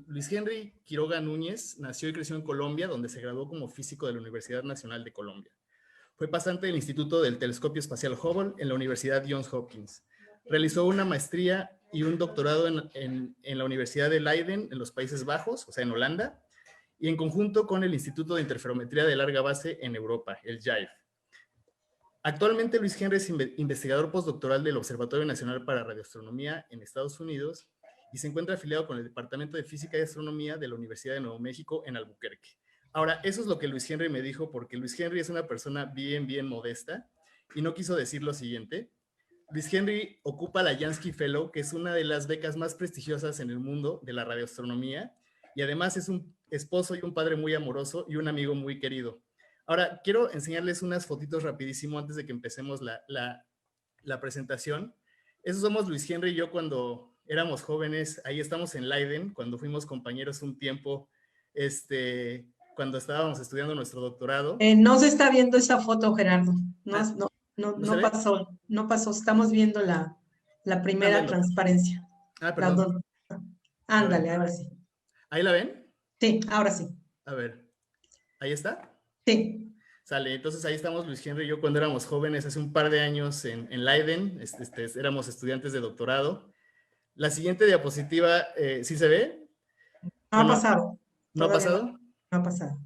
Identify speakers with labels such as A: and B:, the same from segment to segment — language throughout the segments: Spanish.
A: Luis Henry Quiroga Núñez nació y creció en Colombia, donde se graduó como físico de la Universidad Nacional de Colombia. Fue pasante del Instituto del Telescopio Espacial Hubble en la Universidad Johns Hopkins. Realizó una maestría y un doctorado en la Universidad de Leiden, en los Países Bajos, o sea, en Holanda, y en conjunto con el Instituto de Interferometría de Larga Base en Europa, el JAIF. Actualmente Luis Henry es investigador postdoctoral del Observatorio Nacional para Radioastronomía en Estados Unidos y se encuentra afiliado con el Departamento de Física y Astronomía de la Universidad de Nuevo México en Albuquerque. Ahora, eso es lo que Luis Henry me dijo, porque Luis Henry es una persona bien modesta y no quiso decir lo siguiente. Luis Henry ocupa la Jansky Fellow, que es una de las becas más prestigiosas en el mundo de la radioastronomía, y además es un esposo y un padre muy amoroso y un amigo muy querido. Ahora, quiero enseñarles unas fotitos rapidísimo antes de que empecemos la presentación. Esos somos Luis Henry y yo cuando éramos jóvenes. Ahí estamos en Leiden, cuando fuimos compañeros un tiempo, cuando estábamos estudiando nuestro doctorado.
B: No se está viendo esa foto, Gerardo.
A: ¿No
B: pasó, no pasó. Estamos viendo la primera transparencia.
A: Perdón.
B: Ándale, ahora sí.
A: ¿Ahí la ven?
B: Sí, ahora sí.
A: A ver, ¿ahí está?
B: Sí.
A: Sale, entonces ahí estamos Luis Henry y yo cuando éramos jóvenes, hace un par de años en Leiden, éramos estudiantes de doctorado. La siguiente diapositiva, ¿sí se ve?
B: No ha pasado.
A: ¿No ha pasado?
B: No ha pasado.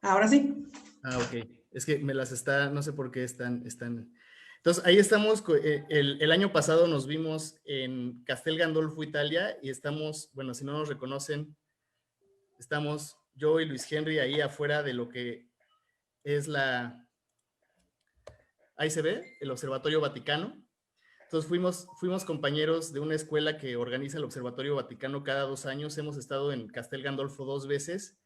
B: Ahora sí.
A: Ok. Es que me las está, no sé por qué están. Entonces, ahí estamos. El año pasado nos vimos en Castel Gandolfo, Italia, y estamos, bueno, si no nos reconocen, estamos yo y Luis Henry ahí afuera de lo que es ahí se ve, el Observatorio Vaticano. Entonces fuimos compañeros de una escuela que organiza el Observatorio Vaticano cada 2 años. Hemos estado en Castel Gandolfo 2 veces.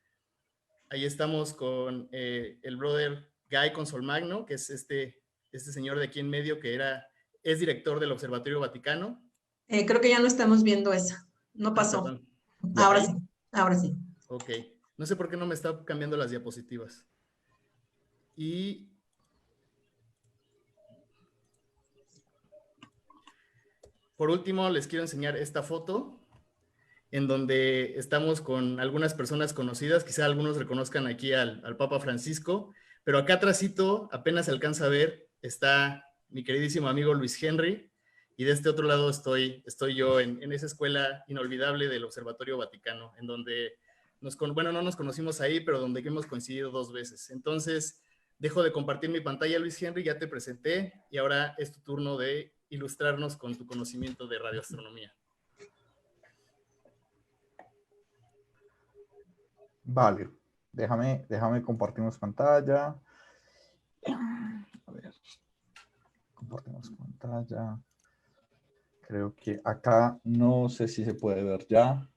A: Ahí estamos con el brother Guy Consolmagno, que es este señor de aquí en medio que es director del Observatorio Vaticano.
B: Creo que ya no estamos viendo esa. No pasó. Ahora sí, ahora sí.
A: Ok. No sé por qué no me está cambiando las diapositivas. Y por último, les quiero enseñar esta foto en donde estamos con algunas personas conocidas. Quizá algunos reconozcan aquí al Papa Francisco, pero acá atrásito, apenas se alcanza a ver, está mi queridísimo amigo Luis Henry, y de este otro lado estoy yo en esa escuela inolvidable del Observatorio Vaticano, en donde no nos conocimos ahí, pero donde hemos coincidido 2 veces. Entonces, dejo de compartir mi pantalla, Luis Henry, ya te presenté, y ahora es tu turno de ilustrarnos con tu conocimiento de radioastronomía.
C: Vale, déjame compartimos pantalla. A ver, compartimos pantalla. Creo que acá no sé si se puede ver ya.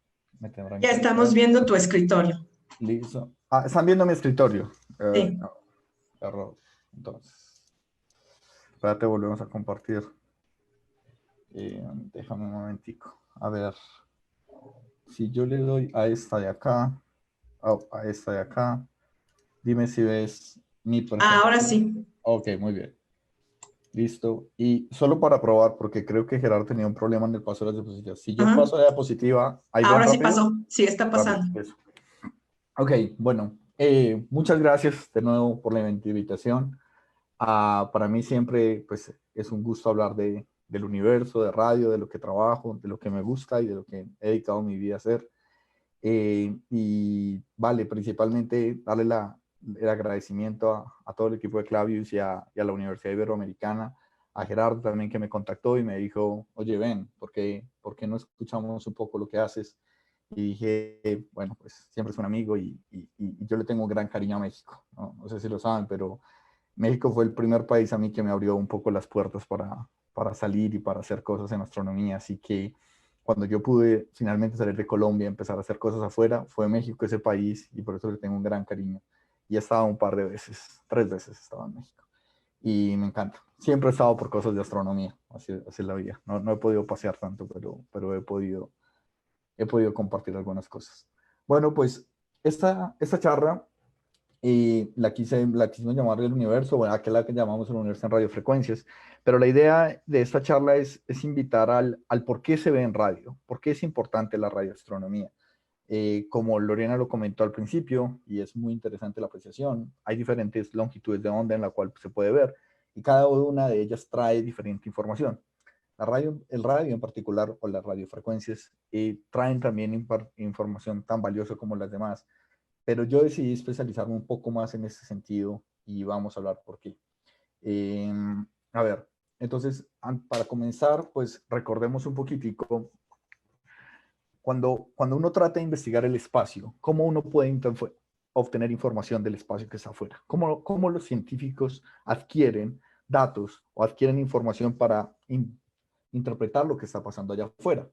B: Ya estamos viendo tu escritorio.
C: Listo. Están viendo mi escritorio.
B: Sí.
C: No, error. Entonces, espérate, volvemos a compartir. Déjame un momentico. A ver, si yo le doy a esta de acá, a esta de acá, dime si ves mi presentación.
B: Ahora sí.
C: Ok, muy bien. Listo. Y solo para probar, porque creo que Gerardo tenía un problema en el paso de las diapositivas. Si yo paso la diapositiva, ¿ahí ven
B: ahora sí
C: rápido?
B: pasó. Sí, está pasando.
C: Rápido, ok, bueno. Muchas gracias de nuevo por la invitación. Para mí siempre pues, es un gusto hablar del universo, de radio, de lo que trabajo, de lo que me gusta y de lo que he dedicado mi vida a hacer. Y vale, principalmente darle el agradecimiento a todo el equipo de Clavius y a la Universidad Iberoamericana, a Gerardo también que me contactó y me dijo, oye, ven, ¿por qué no escuchamos un poco lo que haces? Y dije, bueno, pues siempre es un amigo y yo le tengo un gran cariño a México, ¿no? No sé si lo saben, pero México fue el primer país a mí que me abrió un poco las puertas para salir y para hacer cosas en astronomía, así que cuando yo pude finalmente salir de Colombia y empezar a hacer cosas afuera, fue México ese país y por eso le tengo un gran cariño. Y he estado un par de veces, 3 veces he estado en México. Y me encanta. Siempre he estado por cosas de astronomía, así es la vida. No he podido pasear tanto, pero he podido compartir algunas cosas. Bueno, pues esta charla y la quisimos llamar el universo, bueno, aquella que llamamos el universo en radiofrecuencias, pero la idea de esta charla es invitar al por qué se ve en radio, por qué es importante la radioastronomía. Como Lorena lo comentó al principio, y es muy interesante la apreciación, hay diferentes longitudes de onda en la cual se puede ver, y cada una de ellas trae diferente información. El radio en particular, o las radiofrecuencias, traen también información tan valiosa como las demás, pero yo decidí especializarme un poco más en ese sentido, y vamos a hablar por qué. Eh, a ver, entonces, para comenzar, pues recordemos un poquitico cuando uno trata de investigar el espacio, ¿cómo uno puede obtener información del espacio que está afuera? ¿Cómo los científicos adquieren datos o adquieren información para interpretar lo que está pasando allá afuera?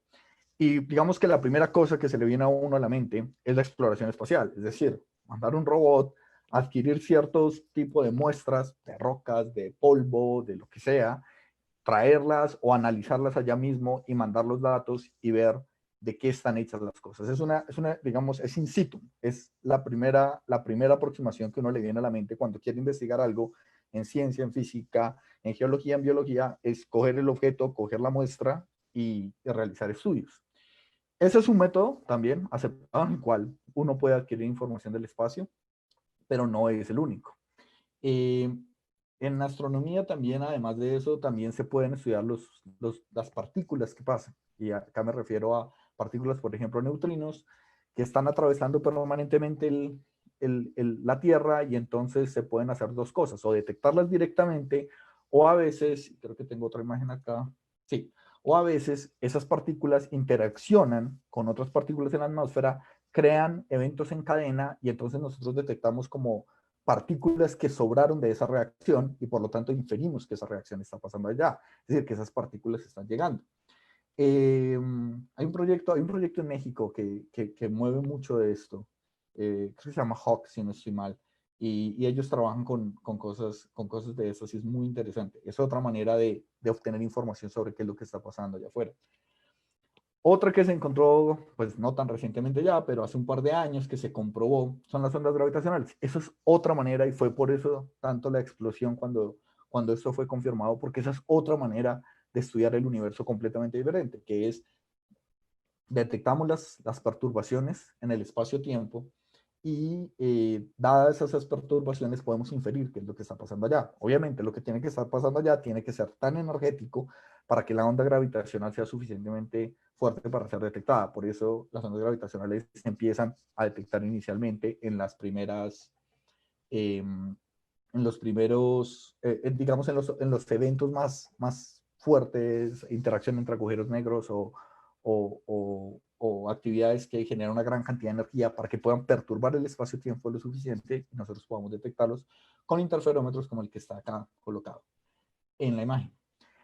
C: Y digamos que la primera cosa que se le viene a uno a la mente es la exploración espacial, es decir, mandar un robot, adquirir ciertos tipos de muestras de rocas, de polvo, de lo que sea, traerlas o analizarlas allá mismo y mandar los datos y ver de qué están hechas las cosas. Digamos, es in situ, es la primera aproximación que uno le viene a la mente cuando quiere investigar algo en ciencia, en física, en geología, en biología, es coger el objeto, coger la muestra y realizar estudios. Ese es un método también aceptado en el cual uno puede adquirir información del espacio, pero no es el único. En astronomía también, además de eso, también se pueden estudiar las partículas que pasan. Y acá me refiero a partículas, por ejemplo, neutrinos, que están atravesando permanentemente la Tierra, y entonces se pueden hacer dos cosas, o detectarlas directamente, o a veces, creo que tengo otra imagen acá, sí, o a veces esas partículas interaccionan con otras partículas en la atmósfera, crean eventos en cadena, y entonces nosotros detectamos como partículas que sobraron de esa reacción, y por lo tanto inferimos que esa reacción está pasando allá, es decir, que esas partículas están llegando. Hay un proyecto en México que mueve mucho de esto, creo que se llama Hawk, si no estoy mal, y ellos trabajan con cosas de eso, y es muy interesante. Es otra manera de obtener información sobre qué es lo que está pasando allá afuera. Otra que se encontró, pues no tan recientemente ya, pero hace un par de años que se comprobó, son las ondas gravitacionales. Eso es otra manera, y fue por eso tanto la explosión cuando esto fue confirmado, porque esa es otra manera de estudiar el universo completamente diferente, que es detectamos las perturbaciones en el espacio-tiempo, y dadas esas perturbaciones podemos inferir qué es lo que está pasando allá. Obviamente lo que tiene que estar pasando allá tiene que ser tan energético para que la onda gravitacional sea suficientemente fuerte para ser detectada. Por eso las ondas gravitacionales se empiezan a detectar inicialmente en las primeras, digamos, en los eventos más fuertes, interacción entre agujeros negros o actividades que generan una gran cantidad de energía para que puedan perturbar el espacio-tiempo lo suficiente y nosotros podamos detectarlos con interferómetros como el que está acá colocado en la imagen.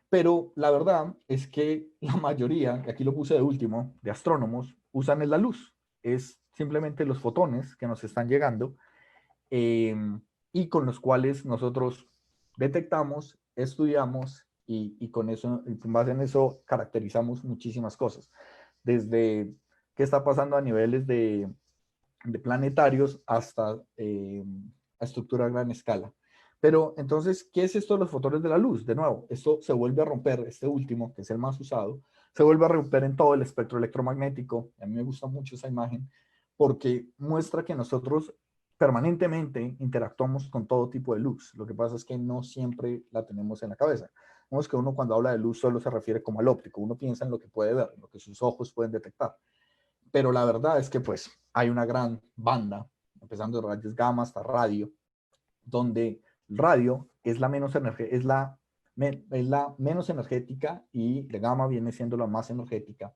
C: Pero la verdad es que la mayoría, y aquí lo puse de último, de astrónomos, usan la luz. Es simplemente los fotones que nos están llegando, y con los cuales nosotros detectamos, estudiamos, y con eso, con base en eso, caracterizamos muchísimas cosas. Desde qué está pasando a niveles de planetarios hasta a estructura a gran escala. Pero entonces, ¿qué es esto de los fotones de la luz? De nuevo, esto se vuelve a romper, este último, que es el más usado, se vuelve a romper en todo el espectro electromagnético. A mí me gusta mucho esa imagen porque muestra que nosotros permanentemente interactuamos con todo tipo de luz. Lo que pasa es que no siempre la tenemos en la cabeza. Vemos que uno, cuando habla de luz, solo se refiere como al óptico. Uno piensa en lo que puede ver, en lo que sus ojos pueden detectar. Pero la verdad es que pues hay una gran banda, empezando de rayos gamma hasta radio, donde el radio es la menos energética, y la gamma viene siendo la más energética.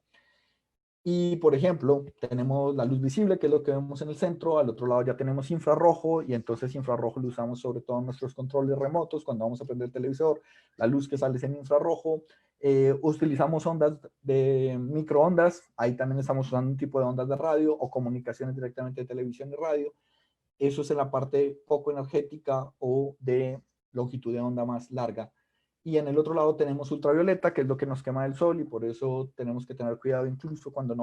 C: Y, por ejemplo, tenemos la luz visible, que es lo que vemos en el centro. Al otro lado ya tenemos infrarrojo, y entonces infrarrojo lo usamos sobre todo en nuestros controles remotos, cuando vamos a prender el televisor. La luz que sale es en infrarrojo. Utilizamos ondas de microondas. Ahí también estamos usando un tipo de ondas de radio o comunicaciones directamente de televisión y radio. Eso es en la parte poco energética o de longitud de onda más larga. Y en el otro lado tenemos ultravioleta, que es lo que nos quema del sol, y por eso tenemos que tener cuidado incluso cuando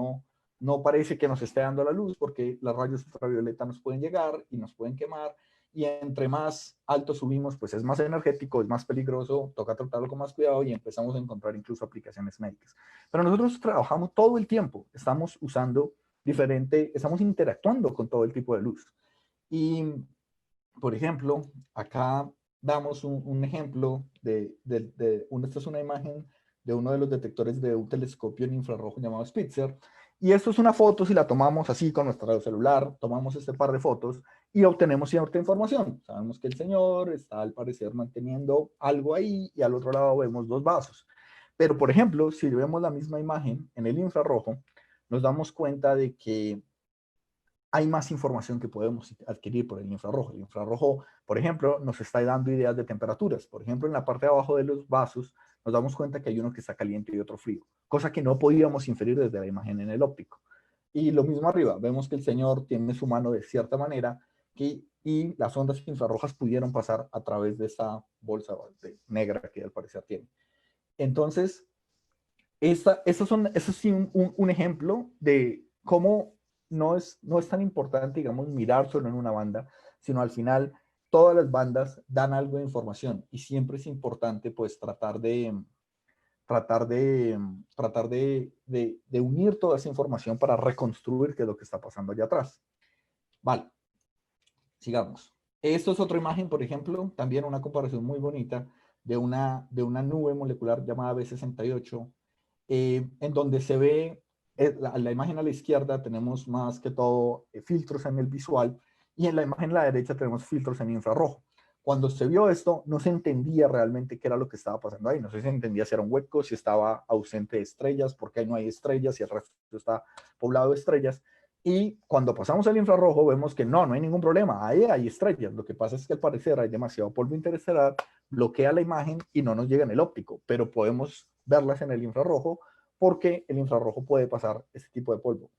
C: no parece que nos esté dando la luz, porque los rayos ultravioleta nos pueden llegar y nos pueden quemar. y entre más alto subimos, pues es más energético, es más peligroso, toca tratarlo con más cuidado y empezamos a encontrar incluso aplicaciones médicas. Pero nosotros trabajamos todo el tiempo, estamos usando estamos interactuando con todo el tipo de luz. Y, por ejemplo, acá damos un ejemplo esta es una imagen de uno de los detectores de un telescopio en infrarrojo llamado Spitzer. Y esto es una foto, si la tomamos así con nuestro celular, tomamos este par de fotos y obtenemos cierta información. Sabemos que el señor está al parecer manteniendo algo ahí y al otro lado vemos dos vasos. Pero, por ejemplo, si vemos la misma imagen en el infrarrojo, nos damos cuenta de que hay más información que podemos adquirir por el infrarrojo. El infrarrojo, por ejemplo, nos está dando ideas de temperaturas. Por ejemplo, en la parte de abajo de los vasos, nos damos cuenta que hay uno que está caliente y otro frío, cosa que no podíamos inferir desde la imagen en el óptico. Y lo mismo arriba, vemos que el señor tiene su mano de cierta manera y las ondas infrarrojas pudieron pasar a través de esta bolsa negra que al parecer tiene. Entonces, eso es sí un ejemplo de cómo no es tan importante, digamos, mirar solo en una banda, sino al final todas las bandas dan algo de información y siempre es importante pues tratar de unir toda esa información para reconstruir qué es lo que está pasando allá atrás. Vale, sigamos. Esto es otra imagen, por ejemplo, también una comparación muy bonita de una nube molecular llamada B68, en donde se ve la imagen a la izquierda tenemos más que todo filtros en el visual y en la imagen a la derecha tenemos filtros en infrarrojo. Cuando se vio esto, no se entendía realmente qué era lo que estaba pasando ahí. No se entendía si era un hueco, si estaba ausente de estrellas, porque ahí no hay estrellas, si el resto está poblado de estrellas. Y cuando pasamos al infrarrojo, vemos que no hay ningún problema. Ahí hay estrellas. Lo que pasa es que al parecer hay demasiado polvo interestelar, bloquea la imagen y no nos llega en el óptico, pero podemos verlas en el infrarrojo porque el infrarrojo puede pasar este tipo de polvo.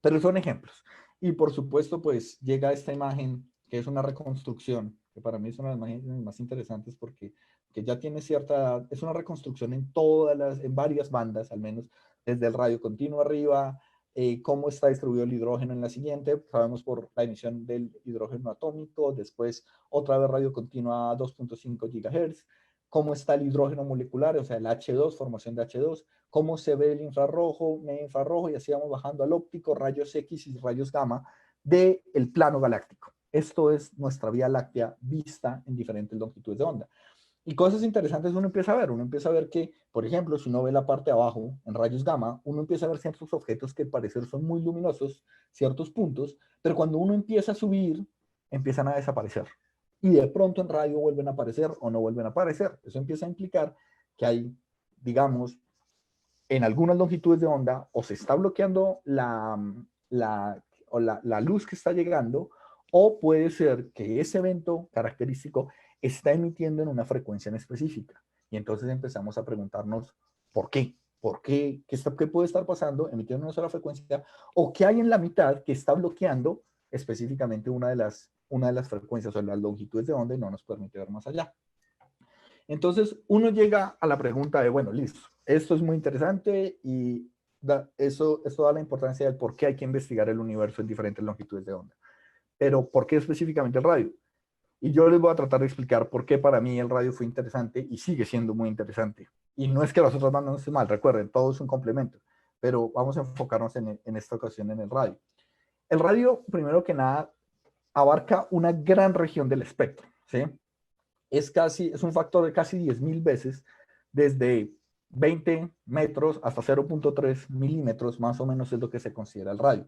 C: Pero son ejemplos. Y por supuesto, pues llega esta imagen que es una reconstrucción, que para mí es una de las imágenes más interesantes porque que ya tiene cierta, es una reconstrucción en varias bandas, al menos desde el radio continuo arriba, cómo está distribuido el hidrógeno en la siguiente, sabemos por la emisión del hidrógeno atómico, después otra vez radio continua a 2.5 GHz, cómo está el hidrógeno molecular, o sea, el H2, formación de H2, cómo se ve el infrarrojo, medio infrarrojo, y así vamos bajando al óptico, rayos X y rayos gamma del plano galáctico. Esto es nuestra Vía Láctea vista en diferentes longitudes de onda. Y cosas interesantes uno empieza a ver que, por ejemplo, si uno ve la parte de abajo en rayos gamma, uno empieza a ver ciertos objetos que al parecer son muy luminosos, ciertos puntos, pero cuando uno empieza a subir, empiezan a desaparecer. Y de pronto en radio vuelven a aparecer o no vuelven a aparecer. Eso empieza a implicar que hay, digamos, en algunas longitudes de onda, o se está bloqueando la luz que está llegando, o puede ser que ese evento característico está emitiendo en una frecuencia en específica. Y entonces empezamos a preguntarnos, ¿por qué? ¿Por qué? ¿Qué puede estar pasando emitiendo una sola frecuencia? ¿O qué hay en la mitad que está bloqueando específicamente una de las frecuencias o las longitudes de onda y no nos permite ver más allá? Entonces, uno llega a la pregunta de, bueno, listo, esto es muy interesante y esto da la importancia del por qué hay que investigar el universo en diferentes longitudes de onda. Pero, ¿por qué específicamente el radio? Y yo les voy a tratar de explicar por qué para mí el radio fue interesante y sigue siendo muy interesante. Y no es que las otras bandas no estén mal, recuerden, todo es un complemento. Pero vamos a enfocarnos en esta ocasión en el radio. El radio, primero que nada, abarca una gran región del espectro, ¿sí? Es un factor de casi 10.000 veces, desde 20 metros hasta 0.3 milímetros, más o menos es lo que se considera el radio.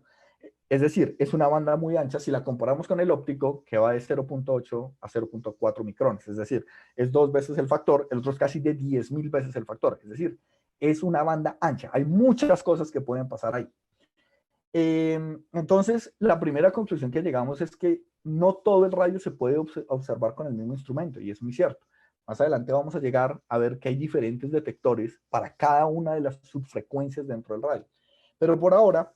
C: Es decir, es una banda muy ancha si la comparamos con el óptico, que va de 0.8 a 0.4 micrones. Es decir, es 2 veces el factor, el otro es casi de 10.000 veces el factor. Es decir, es una banda ancha. Hay muchas cosas que pueden pasar ahí. Entonces, la primera conclusión que llegamos es que no todo el radio se puede observar con el mismo instrumento, y es muy cierto. Más adelante vamos a llegar a ver que hay diferentes detectores para cada una de las subfrecuencias dentro del radio. Pero por ahora,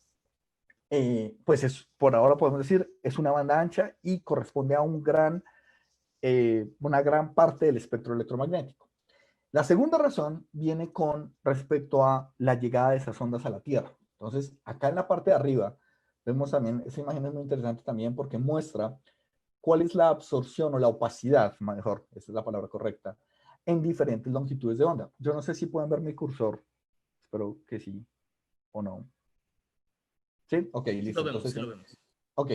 C: por ahora podemos decir, es una banda ancha y corresponde a una gran parte del espectro electromagnético. La segunda razón viene con respecto a la llegada de esas ondas a la Tierra. Entonces, acá en la parte de arriba, vemos también, esa imagen es muy interesante también porque muestra cuál es la absorción o la opacidad, mejor, esa es la palabra correcta, en diferentes longitudes de onda. Yo no sé si pueden ver mi cursor, espero que sí o no. ¿Sí? Ok, listo.
A: Lo vemos,
C: Entonces,
A: sí lo vemos.
C: ok,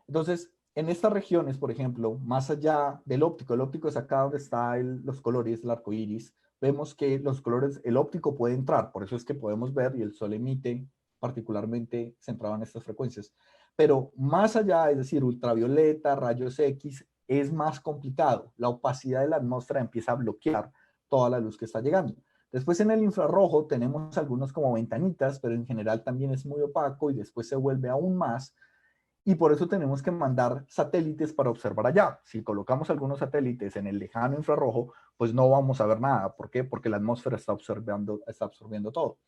C: entonces en estas regiones, por ejemplo, más allá del óptico, el óptico es acá donde están los colores, el arco iris, vemos que los colores, el óptico puede entrar, por eso es que podemos ver y el sol emite particularmente centrado en estas frecuencias. Pero más allá, es decir, ultravioleta, rayos X, es más complicado. La opacidad de la atmósfera empieza a bloquear toda la luz que está llegando. Después en el infrarrojo tenemos algunos como ventanitas, pero en general también es muy opaco y después se vuelve aún más. Y por eso tenemos que mandar satélites para observar allá. Si colocamos algunos satélites en el lejano infrarrojo, pues no vamos a ver nada. ¿Por qué? Porque la atmósfera está absorbiendo todo.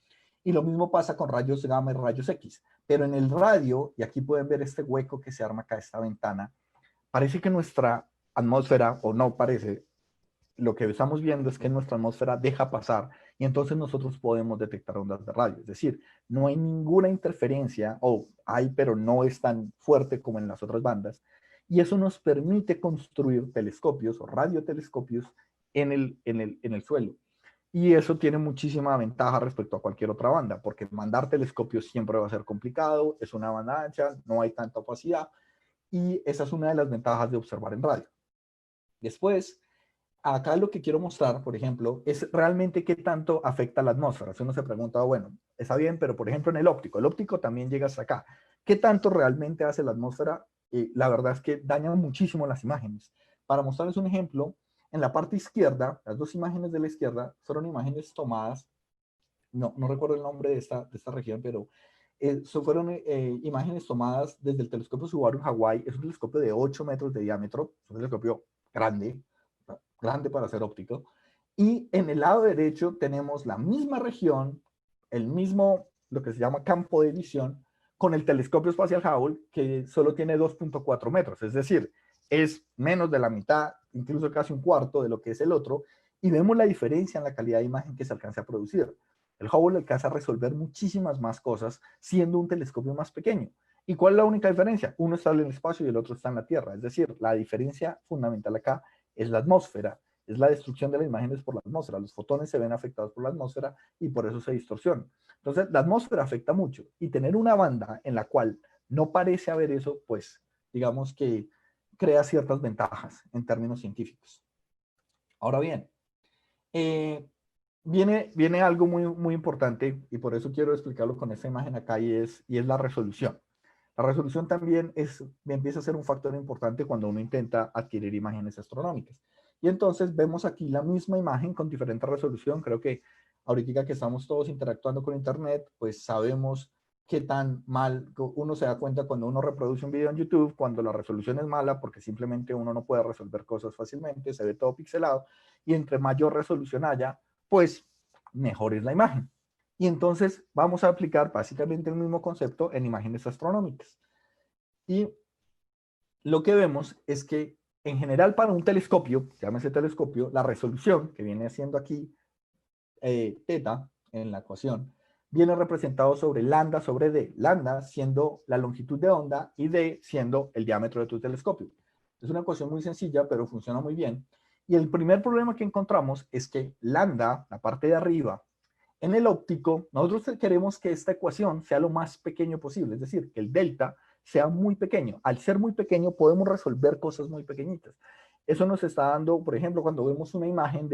C: Y lo mismo pasa con rayos gamma y rayos X. Pero en el radio, y aquí pueden ver este hueco que se arma acá, esta ventana, parece que nuestra atmósfera, o no parece, lo que estamos viendo es que nuestra atmósfera deja pasar y entonces nosotros podemos detectar ondas de radio. Es decir, no hay ninguna interferencia, o hay, pero no es tan fuerte como en las otras bandas. Y eso nos permite construir telescopios o radiotelescopios en el suelo. Y eso tiene muchísima ventaja respecto a cualquier otra banda, porque mandar telescopios siempre va a ser complicado, es una banda ancha, no hay tanta opacidad, y esa es una de las ventajas de observar en radio. Después, acá lo que quiero mostrar, por ejemplo, es realmente qué tanto afecta la atmósfera. Si uno se pregunta, bueno, está bien, pero por ejemplo en el óptico también llega hasta acá. ¿Qué tanto realmente hace la atmósfera? La verdad es que daña muchísimo las imágenes. Para mostrarles un ejemplo, en la parte izquierda, las dos imágenes de la izquierda fueron imágenes tomadas, no recuerdo el nombre de esta región, pero fueron imágenes tomadas desde el telescopio Subaru en Hawái. Es un telescopio de 8 metros de diámetro, es un telescopio grande para ser óptico. Y en el lado derecho tenemos la misma región, el mismo, lo que se llama campo de visión, con el telescopio espacial Hubble, que solo tiene 2.4 metros, es decir, es menos de la mitad, incluso casi un cuarto de lo que es el otro, y vemos la diferencia en la calidad de imagen que se alcanza a producir. El Hubble alcanza a resolver muchísimas más cosas siendo un telescopio más pequeño. ¿Y cuál es la única diferencia? Uno está en el espacio y el otro está en la Tierra. Es decir, la diferencia fundamental acá es la atmósfera, es la destrucción de las imágenes por la atmósfera. Los fotones se ven afectados por la atmósfera y por eso se distorsionan. Entonces, la atmósfera afecta mucho y tener una banda en la cual no parece haber eso, pues, digamos que crea ciertas ventajas en términos científicos. Ahora bien, viene algo muy importante y por eso quiero explicarlo con esta imagen acá y es la resolución. La resolución también empieza a ser un factor importante cuando uno intenta adquirir imágenes astronómicas. Y entonces vemos aquí la misma imagen con diferente resolución. Creo que ahorita que estamos todos interactuando con internet, pues sabemos qué tan mal uno se da cuenta cuando uno reproduce un video en YouTube, cuando la resolución es mala, porque simplemente uno no puede resolver cosas fácilmente, se ve todo pixelado, y entre mayor resolución haya, pues mejor es la imagen. Y entonces vamos a aplicar básicamente el mismo concepto en imágenes astronómicas. Y lo que vemos es que en general para un telescopio, llámese telescopio, la resolución que viene haciendo aquí teta en la ecuación, viene representado sobre lambda sobre d, lambda siendo la longitud de onda y d siendo el diámetro de tu telescopio. Es una ecuación muy sencilla, pero funciona muy bien. Y el primer problema que encontramos es que lambda, la parte de arriba, en el óptico, nosotros queremos que esta ecuación sea lo más pequeño posible, es decir, que el delta sea muy pequeño. Al ser muy pequeño podemos resolver cosas muy pequeñitas. Eso nos está dando, por ejemplo, cuando vemos una imagen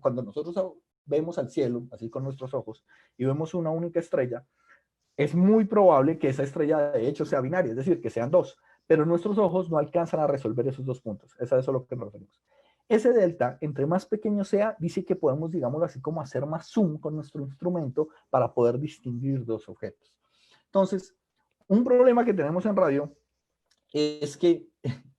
C: cuando nosotros vemos al cielo, así con nuestros ojos, y vemos una única estrella, es muy probable que esa estrella de hecho sea binaria, es decir, que sean dos, pero nuestros ojos no alcanzan a resolver esos dos puntos. Es a eso a lo que nos referimos. Ese delta, entre más pequeño sea, dice que podemos, digámoslo así, como hacer más zoom con nuestro instrumento para poder distinguir dos objetos. Entonces, un problema que tenemos en radio es que,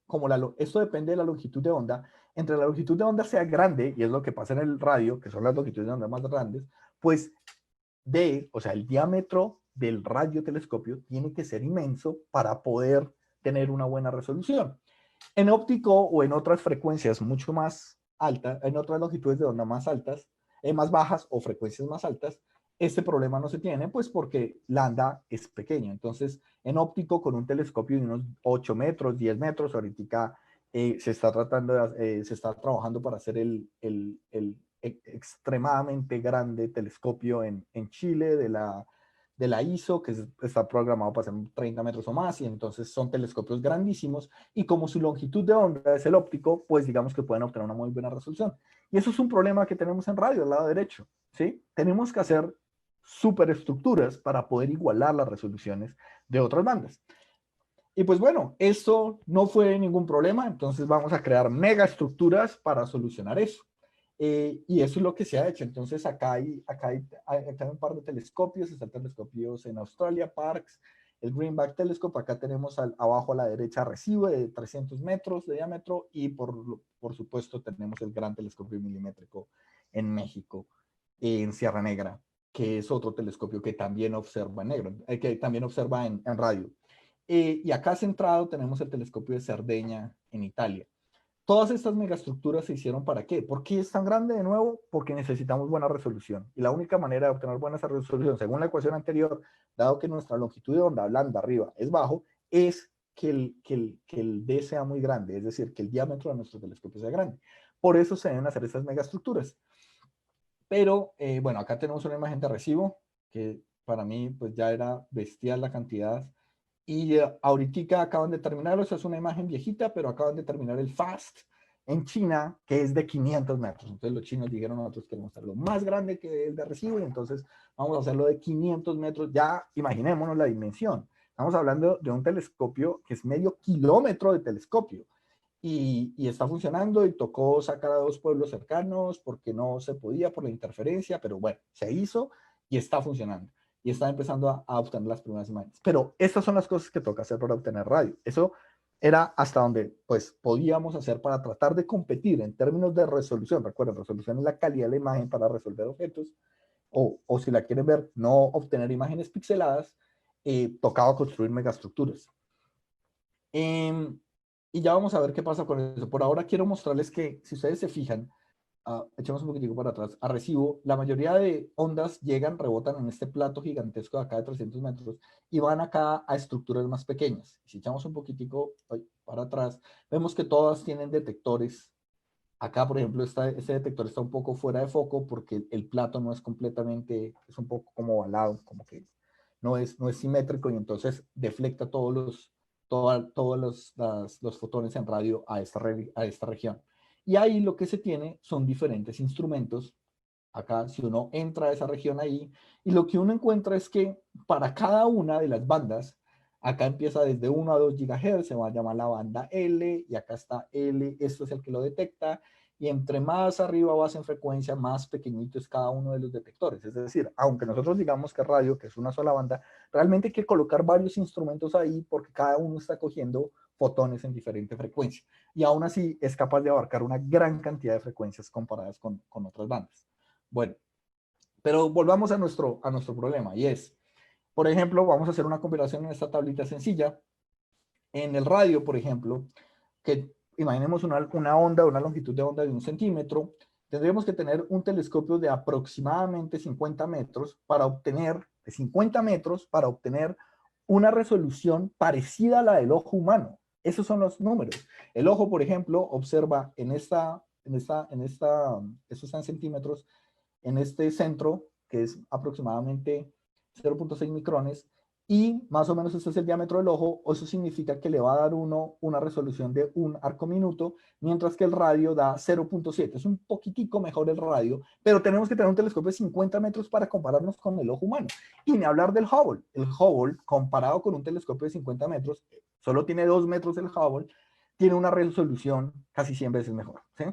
C: como esto depende de la longitud de onda, entre la longitud de onda sea grande, y es lo que pasa en el radio, que son las longitudes de onda más grandes, pues o sea, el diámetro del radiotelescopio tiene que ser inmenso para poder tener una buena resolución. En óptico o en otras frecuencias mucho más altas, en otras longitudes de onda más altas, más bajas o frecuencias más altas, este problema no se tiene, pues porque lambda es pequeño. Entonces, en óptico con un telescopio de unos 8 metros, 10 metros, ahorita se está trabajando para hacer el extremadamente grande telescopio en Chile de la ISO, que está programado para ser 30 metros o más, y entonces son telescopios grandísimos, y como su longitud de onda es el óptico, pues digamos que pueden obtener una muy buena resolución. Y eso es un problema que tenemos en radio, al lado derecho, ¿sí? Tenemos que hacer superestructuras para poder igualar las resoluciones de otras bandas. Y pues bueno, esto no fue ningún problema, entonces vamos a crear megaestructuras para solucionar eso. Y eso es lo que se ha hecho. Entonces acá hay un par de telescopios, están telescopios en Australia, Parkes, el Greenback Telescope, acá tenemos abajo a la derecha Arecibo de 300 metros de diámetro, y por supuesto tenemos el gran telescopio milimétrico en México, en Sierra Negra, que es otro telescopio que también observa en negro, que también observa en radio. Y acá centrado tenemos el telescopio de Cerdeña en Italia. Todas estas megaestructuras se hicieron ¿para qué? ¿Por qué es tan grande de nuevo? Porque necesitamos buena resolución. Y la única manera de obtener buena resolución, según la ecuación anterior, dado que nuestra longitud de onda blanda arriba es bajo, es que el D sea muy grande, es decir, que el diámetro de nuestro telescopio sea grande. Por eso se deben hacer estas megaestructuras. Pero, bueno, acá tenemos una imagen de Arecibo, que para mí pues ya era bestial la cantidad. Y ahorita acaban de terminar, o sea, es una imagen viejita, pero acaban de terminar el FAST en China, que es de 500 metros. Entonces los chinos dijeron, nosotros queremos hacerlo más grande que el de Arecibo, y entonces vamos a hacerlo de 500 metros. Ya imaginémonos la dimensión. Estamos hablando de un telescopio que es medio kilómetro de telescopio. Y está funcionando, y tocó sacar a 2 pueblos cercanos porque no se podía por la interferencia, pero bueno, se hizo y está funcionando. Y está empezando a obtener las primeras imágenes. Pero estas son las cosas que toca hacer para obtener radio. Eso era hasta donde pues podíamos hacer para tratar de competir en términos de resolución. Recuerden, resolución es la calidad de la imagen para resolver objetos. O si la quieren ver, no obtener imágenes pixeladas, tocaba construir megaestructuras. Y ya vamos a ver qué pasa con eso. Por ahora quiero mostrarles que, si ustedes se fijan, echemos un poquitico para atrás, Arecibo, la mayoría de ondas llegan, rebotan en este plato gigantesco de acá de 300 metros y van acá a estructuras más pequeñas. Si echamos un poquitico para atrás, vemos que todas tienen detectores. Acá, por ejemplo, este detector está un poco fuera de foco porque el plato no es completamente, es un poco como ovalado, como que no es simétrico, y entonces deflecta todos los fotones en radio a esta región. Y ahí lo que se tiene son diferentes instrumentos. Acá, si uno entra a esa región ahí, y lo que uno encuentra es que para cada una de las bandas, acá empieza desde 1 a 2 GHz, se va a llamar la banda L, y acá está L, esto es el que lo detecta, y entre más arriba vas en frecuencia, más pequeñito es cada uno de los detectores. Es decir, aunque nosotros digamos que radio, que es una sola banda, realmente hay que colocar varios instrumentos ahí porque cada uno está cogiendo fotones en diferente frecuencia. Y aún así es capaz de abarcar una gran cantidad de frecuencias comparadas con otras bandas. Bueno, pero volvamos a nuestro problema, y es, por ejemplo, vamos a hacer una comparación en esta tablita sencilla. En el radio, por ejemplo, que imaginemos una onda, una longitud de onda de 1 centímetro, tendríamos que tener un telescopio de aproximadamente 50 metros para obtener, de 50 metros, para obtener una resolución parecida a la del ojo humano. Esos son los números. El ojo, por ejemplo, observa eso está en centímetros, en este centro, que es aproximadamente 0.6 micrones, y más o menos este es el diámetro del ojo. Eso significa que le va a dar uno una resolución de 1 arco minuto, mientras que el radio da 0.7. Es un poquitico mejor el radio, pero tenemos que tener un telescopio de 50 metros para compararnos con el ojo humano. Y ni hablar del Hubble. El Hubble, comparado con un telescopio de 50 metros, solo tiene 2 metros el Hubble, tiene una resolución casi 100 veces mejor, ¿sí?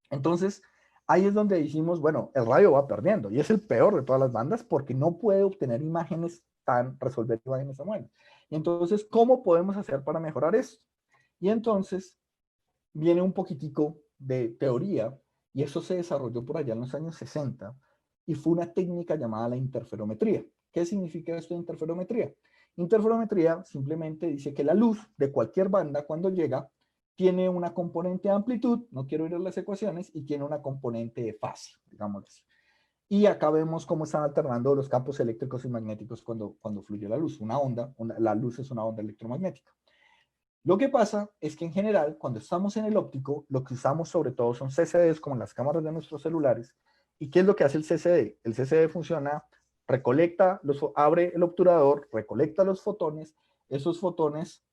C: Entonces, ahí es donde decimos, bueno, el radio va perdiendo, y es el peor de todas las bandas porque no puede obtener resolver imágenes tan buenas. Y entonces, ¿cómo podemos hacer para mejorar esto? Y entonces viene un poquitico de teoría, y eso se desarrolló por allá en los años 60, y fue una técnica llamada la interferometría. ¿Qué significa esto de interferometría? Interferometría simplemente dice que la luz de cualquier banda, cuando llega, tiene una componente de amplitud, no quiero ir a las ecuaciones, y tiene una componente de fase, digamos así. Y acá vemos cómo están alternando los campos eléctricos y magnéticos cuando fluye la luz. La luz es una onda electromagnética. Lo que pasa es que en general, cuando estamos en el óptico, lo que usamos sobre todo son CCDs, como en las cámaras de nuestros celulares. ¿Y qué es lo que hace el CCD? El CCD funciona, abre el obturador, recolecta los fotones, esos fotones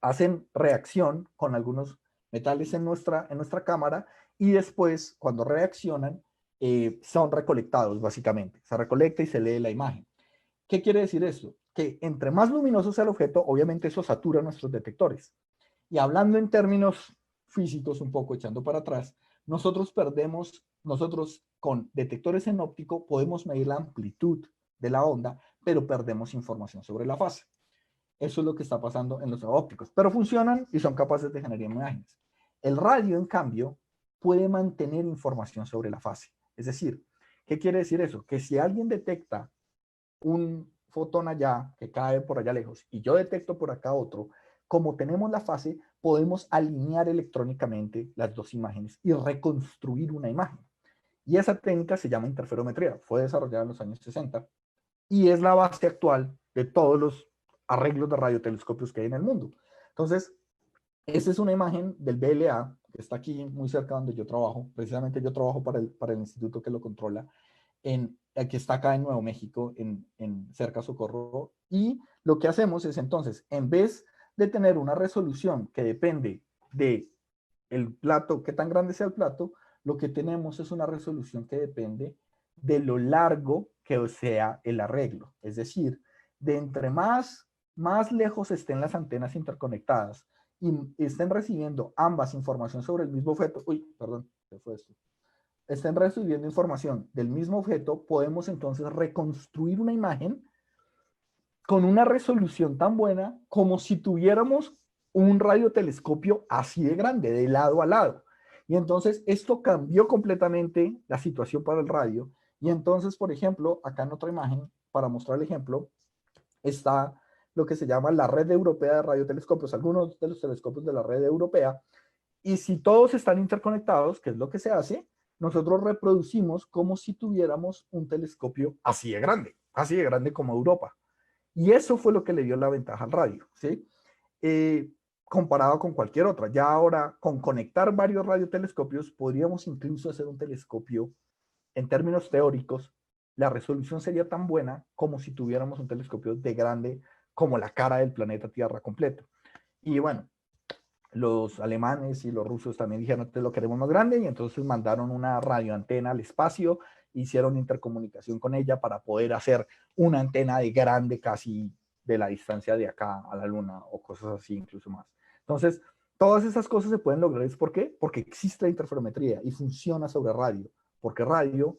C: hacen reacción con algunos metales en nuestra cámara y después, cuando reaccionan, son recolectados básicamente. Se recolecta y se lee la imagen. ¿Qué quiere decir esto? Que entre más luminoso sea el objeto, obviamente eso satura nuestros detectores. Y hablando en términos físicos, un poco echando para atrás, nosotros con detectores en óptico podemos medir la amplitud de la onda, pero perdemos información sobre la fase. Eso es lo que está pasando en los ópticos, pero funcionan y son capaces de generar imágenes. El radio, en cambio, puede mantener información sobre la fase. Es decir, ¿qué quiere decir eso? Que si alguien detecta un fotón allá que cae por allá lejos y yo detecto por acá otro, como tenemos la fase, podemos alinear electrónicamente las dos imágenes y reconstruir una imagen. Y esa técnica se llama interferometría. Fue desarrollada en los años 60 y es la base actual de todos los arreglos de radiotelescopios que hay en el mundo. Entonces, esta es una imagen del BLA, que está aquí muy cerca donde yo trabajo. Precisamente yo trabajo para el instituto que lo controla, que está acá en Nuevo México, en cerca Socorro. Y lo que hacemos es entonces, en vez de tener una resolución que depende de el plato, qué tan grande sea el plato, lo que tenemos es una resolución que depende de lo largo que sea el arreglo. Es decir, de entre más lejos estén las antenas interconectadas y estén recibiendo ambas información sobre el mismo objeto, ¿qué fue esto? Estén recibiendo información del mismo objeto, podemos entonces reconstruir una imagen con una resolución tan buena como si tuviéramos un radiotelescopio así de grande, de lado a lado. Y entonces esto cambió completamente la situación para el radio. Y entonces, por ejemplo, acá en otra imagen, para mostrar el ejemplo, está lo que se llama la Red Europea de Radiotelescopios, algunos de los telescopios de la red europea. Y si todos están interconectados, que es lo que se hace, nosotros reproducimos como si tuviéramos un telescopio así de grande como Europa. Y eso fue lo que le dio la ventaja al radio, ¿sí? Comparado con cualquier otra. Ya ahora, con conectar varios radiotelescopios, podríamos incluso hacer un telescopio, en términos teóricos, la resolución sería tan buena como si tuviéramos un telescopio de grande como la cara del planeta Tierra completo. Y bueno, los alemanes y los rusos también dijeron que lo queremos más grande y entonces mandaron una radioantena al espacio, hicieron intercomunicación con ella para poder hacer una antena de grande casi de la distancia de acá a la luna o cosas así incluso más. Entonces, todas esas cosas se pueden lograr. ¿Por qué? Porque existe la interferometría y funciona sobre radio. Porque radio,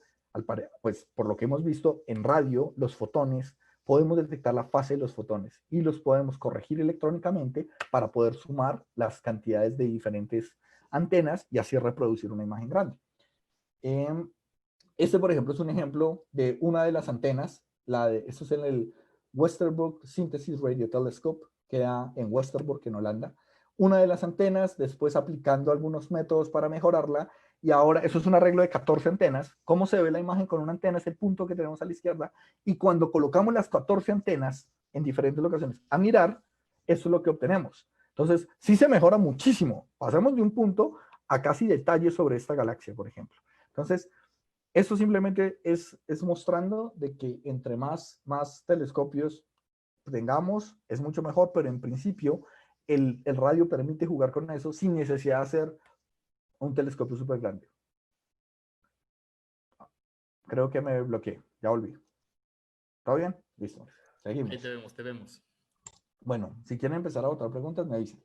C: pues por lo que hemos visto, en radio los fotones podemos detectar la fase de los fotones y los podemos corregir electrónicamente para poder sumar las cantidades de diferentes antenas y así reproducir una imagen grande. Este, por ejemplo, es un ejemplo de una de las antenas. Esto es en el Westerbork Synthesis Radio Telescope, queda en Westerbork, en Holanda. Una de las antenas, después aplicando algunos métodos para mejorarla, y ahora, eso es un arreglo de 14 antenas. ¿Cómo se ve la imagen con una antena? Es el punto que tenemos a la izquierda. Y cuando colocamos las 14 antenas en diferentes locaciones a mirar, eso es lo que obtenemos. Entonces, sí se mejora muchísimo. Pasamos de un punto a casi detalles sobre esta galaxia, por ejemplo. Entonces, esto simplemente es mostrando de que entre más telescopios tengamos, es mucho mejor, pero en principio el radio permite jugar con eso sin necesidad de hacer un telescopio súper grande. Creo que me bloqueé, ya volví. ¿Todo bien? Listo, seguimos.
A: Ahí te vemos.
C: Bueno, si quieren empezar a botar preguntas, me dicen.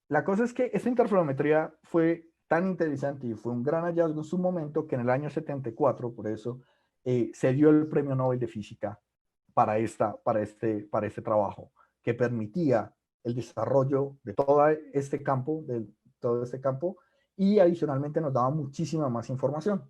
C: La cosa es que esta interferometría fue tan interesante y fue un gran hallazgo en su momento que en el año 74, por eso, se dio el Premio Nobel de Física para este trabajo, que permitía el desarrollo de todo este campo, y adicionalmente nos daba muchísima más información.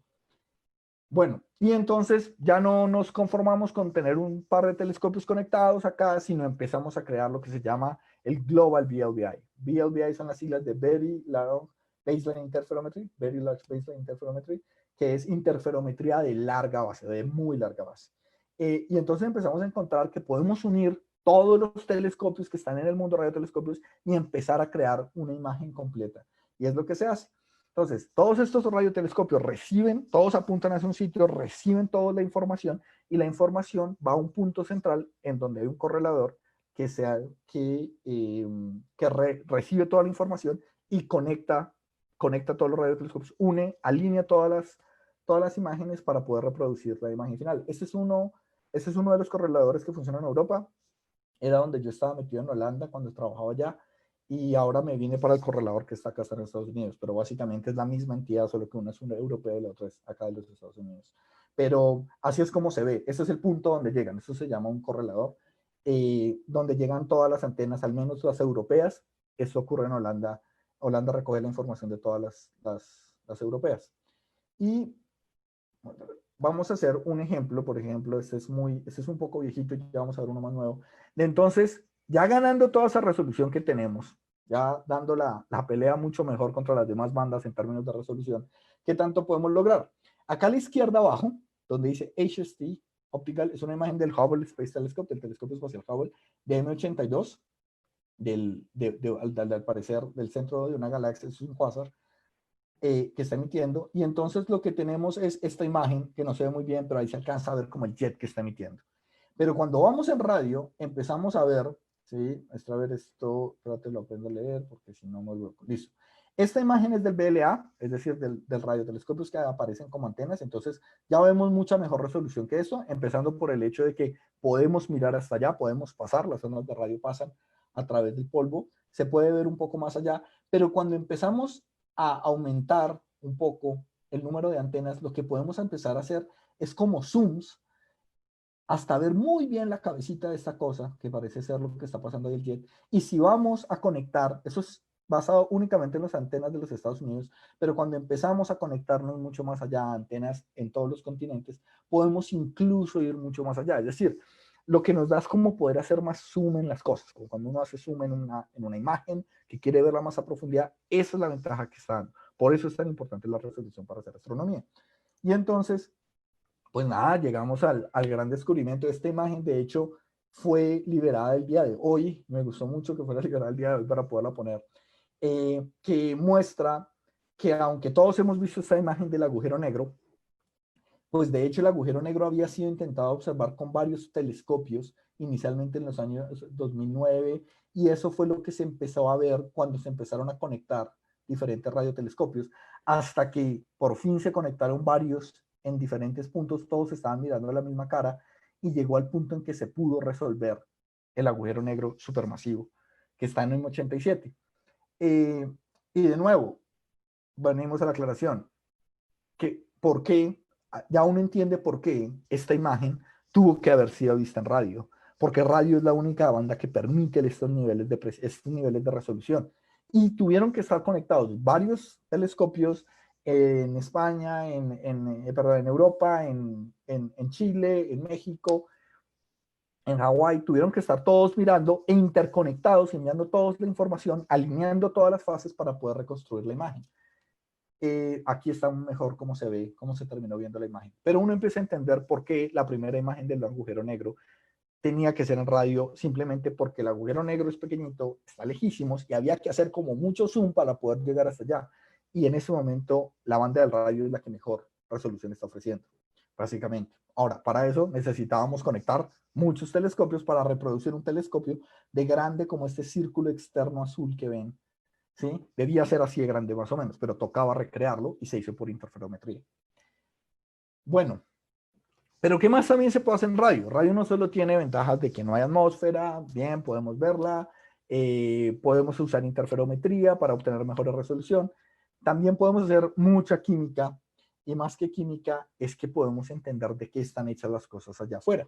C: Bueno, y entonces ya no nos conformamos con tener un par de telescopios conectados acá, sino empezamos a crear lo que se llama el Global VLBI. VLBI son las siglas de Very Large Baseline Interferometry, Very Large Baseline Interferometry, que es interferometría de larga base, de muy larga base. Y entonces empezamos a encontrar que podemos unir todos los telescopios que están en el mundo, radiotelescopios, y empezar a crear una imagen completa. Y es lo que se hace. Entonces, todos estos radiotelescopios reciben, todos apuntan hacia un sitio, reciben toda la información, y la información va a un punto central en donde hay un correlador que recibe toda la información y conecta todos los radiotelescopios, alinea todas las imágenes para poder reproducir la imagen final. Este es uno de los correladores que funciona en Europa. Era donde yo estaba metido en Holanda cuando trabajaba allá, y ahora me vine para el correlador que está acá en Estados Unidos, pero básicamente es la misma entidad, solo que una es una europea y la otra es acá de los Estados Unidos. Pero así es como se ve. Ese es el punto donde llegan. Eso se llama un correlador, donde llegan todas las antenas, al menos las europeas. Eso ocurre en Holanda. Holanda recoge la información de todas las europeas. Y vamos a hacer un ejemplo. Por ejemplo, este es un poco viejito, y ya vamos a ver uno más nuevo. Entonces, ya ganando toda esa resolución que tenemos, ya dando la pelea mucho mejor contra las demás bandas en términos de resolución, ¿qué tanto podemos lograr? Acá a la izquierda abajo, donde dice HST Optical, es una imagen del Hubble Space Telescope, del telescopio espacial Hubble, de M82, al parecer del centro de una galaxia, es un quasar, que está emitiendo. Y entonces lo que tenemos es esta imagen, que no se ve muy bien, pero ahí se alcanza a ver como el jet que está emitiendo. Pero cuando vamos en radio, empezamos a ver, ¿sí? A ver esto, espérate, lo aprendo a leer, porque si no me vuelvo. Listo. Esta imagen es del BLA, es decir, del radiotelescopios que aparecen como antenas. Entonces ya vemos mucha mejor resolución que esto, empezando por el hecho de que podemos mirar hasta allá, podemos pasar, las ondas de radio pasan a través del polvo, se puede ver un poco más allá, pero cuando empezamos a aumentar un poco el número de antenas, lo que podemos empezar a hacer es como zooms, hasta ver muy bien la cabecita de esta cosa, que parece ser lo que está pasando ahí el jet. Y si vamos a conectar, eso es basado únicamente en las antenas de los Estados Unidos, pero cuando empezamos a conectarnos mucho más allá, antenas en todos los continentes, podemos incluso ir mucho más allá. Es decir, lo que nos da es como poder hacer más zoom en las cosas, como cuando uno hace zoom en una imagen que quiere verla más a profundidad. Esa es la ventaja que está dando. Por eso es tan importante la resolución para hacer astronomía. Y entonces, pues nada, llegamos al gran descubrimiento. Esta imagen, de hecho, fue liberada el día de hoy. Me gustó mucho que fuera liberada el día de hoy para poderla poner. Que muestra que aunque todos hemos visto esta imagen del agujero negro, pues de hecho el agujero negro había sido intentado observar con varios telescopios inicialmente en los años 2009, y eso fue lo que se empezó a ver cuando se empezaron a conectar diferentes radiotelescopios, hasta que por fin se conectaron varios en diferentes puntos, todos estaban mirando a la misma cara, y llegó al punto en que se pudo resolver el agujero negro supermasivo que está en M87. Y de nuevo, venimos a la aclaración, que por qué, ya uno entiende por qué esta imagen tuvo que haber sido vista en radio, porque radio es la única banda que permite estos niveles de resolución. Y tuvieron que estar conectados varios telescopios en España, perdón, en Europa, en Chile, en México, en Hawái. Tuvieron que estar todos mirando e interconectados, enviando toda la información, alineando todas las fases para poder reconstruir la imagen. Aquí está mejor cómo se ve, cómo se terminó viendo la imagen. Pero uno empieza a entender por qué la primera imagen del agujero negro tenía que ser en radio, simplemente porque el agujero negro es pequeñito, está lejísimos, y había que hacer como mucho zoom para poder llegar hasta allá. Y en ese momento la banda del radio es la que mejor resolución está ofreciendo, básicamente. Ahora, para eso necesitábamos conectar muchos telescopios para reproducir un telescopio de grande como este círculo externo azul que ven. ¿Sí? Debía ser así de grande más o menos, pero tocaba recrearlo y se hizo por interferometría. Bueno, pero ¿qué más también se puede hacer en radio? Radio no solo tiene ventajas de que no hay atmósfera, bien, podemos verla, podemos usar interferometría para obtener mejor resolución, también podemos hacer mucha química, y más que química es que podemos entender de qué están hechas las cosas allá afuera.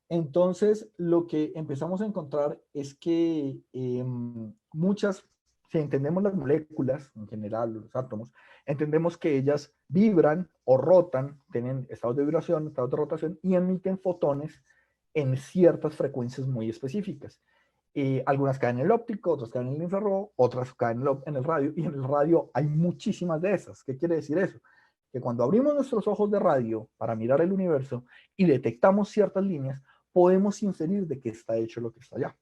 C: Entonces, lo que empezamos a encontrar es que si entendemos las moléculas, en general, los átomos, entendemos que ellas vibran o rotan, tienen estados de vibración, estados de rotación, y emiten fotones en ciertas frecuencias muy específicas. Algunas caen en el óptico, otras caen en el infrarrojo, otras caen en el radio, y en el radio hay muchísimas de esas. ¿Qué quiere decir eso? Que cuando abrimos nuestros ojos de radio para mirar el universo y detectamos ciertas líneas, podemos inferir de qué está hecho lo que está allá.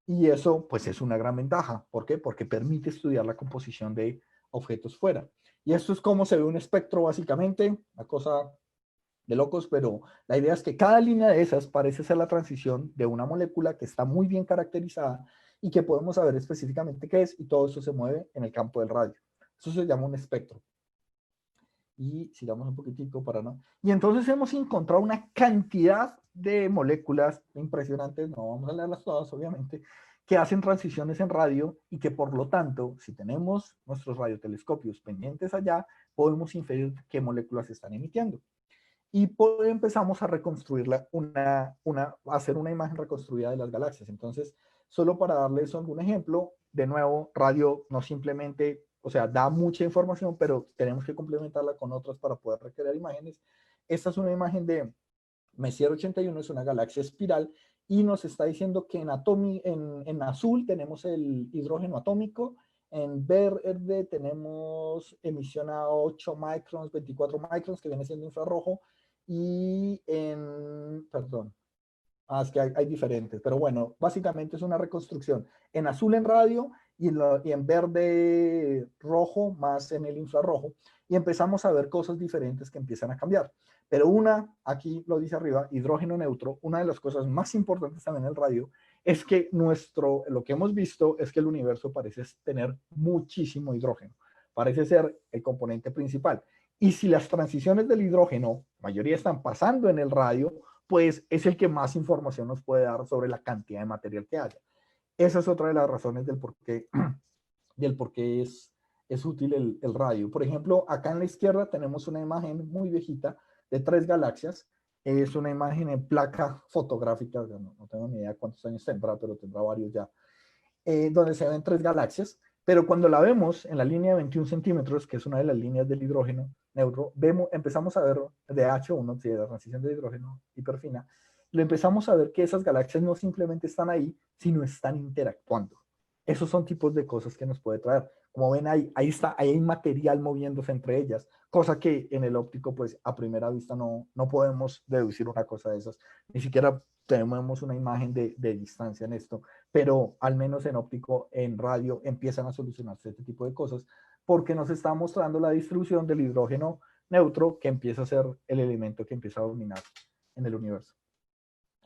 C: Y eso pues es una gran ventaja. ¿Por qué? Porque permite estudiar la composición de objetos fuera. Y esto es como se ve un espectro básicamente, una cosa de locos, pero la idea es que cada línea de esas parece ser la transición de una molécula que está muy bien caracterizada y que podemos saber específicamente qué es, y todo esto se mueve en el campo del radio. Eso se llama un espectro. Y sigamos un poquitico para no. Y entonces hemos encontrado una cantidad de moléculas impresionantes, no vamos a leerlas todas obviamente, que hacen transiciones en radio y que por lo tanto, si tenemos nuestros radiotelescopios pendientes allá, podemos inferir qué moléculas están emitiendo. Y empezamos a reconstruirla, hacer una imagen reconstruida de las galaxias. Entonces, solo para darles algún ejemplo, de nuevo, radio no simplemente, o sea, da mucha información, pero tenemos que complementarla con otras para poder recrear imágenes. Esta es una imagen de Messier 81, es una galaxia espiral, y nos está diciendo que en azul tenemos el hidrógeno atómico, en verde tenemos emisión a 8 microns, 24 microns, que viene siendo infrarrojo, y perdón, es que hay diferentes, pero bueno, básicamente es una reconstrucción en azul en radio y en verde rojo más en el infrarrojo, y empezamos a ver cosas diferentes que empiezan a cambiar. Pero aquí lo dice arriba, hidrógeno neutro, una de las cosas más importantes también en el radio es que lo que hemos visto es que el universo parece tener muchísimo hidrógeno, parece ser el componente principal. Y si las transiciones del hidrógeno, la mayoría están pasando en el radio, pues es el que más información nos puede dar sobre la cantidad de material que haya. Esa es otra de las razones del por qué es útil el radio. Por ejemplo, acá en la izquierda tenemos una imagen muy viejita de 3 galaxias. Es una imagen en placa fotográfica, no tengo ni idea cuántos años tendrá, pero tendrá varios ya, donde se ven 3 galaxias. Pero cuando la vemos en la línea de 21 centímetros, que es una de las líneas del hidrógeno neutro, empezamos a ver de H1, de la transición de hidrógeno hiperfina, lo empezamos a ver que esas galaxias no simplemente están ahí, sino están interactuando. Esos son tipos de cosas que nos puede traer. Como ven, ahí hay material moviéndose entre ellas, cosa que en el óptico, pues a primera vista no podemos deducir una cosa de esas. Ni siquiera tenemos una imagen de distancia en esto, pero al menos en óptico, en radio, empiezan a solucionarse este tipo de cosas, porque nos está mostrando la distribución del hidrógeno neutro, que empieza a ser el elemento que empieza a dominar en el universo.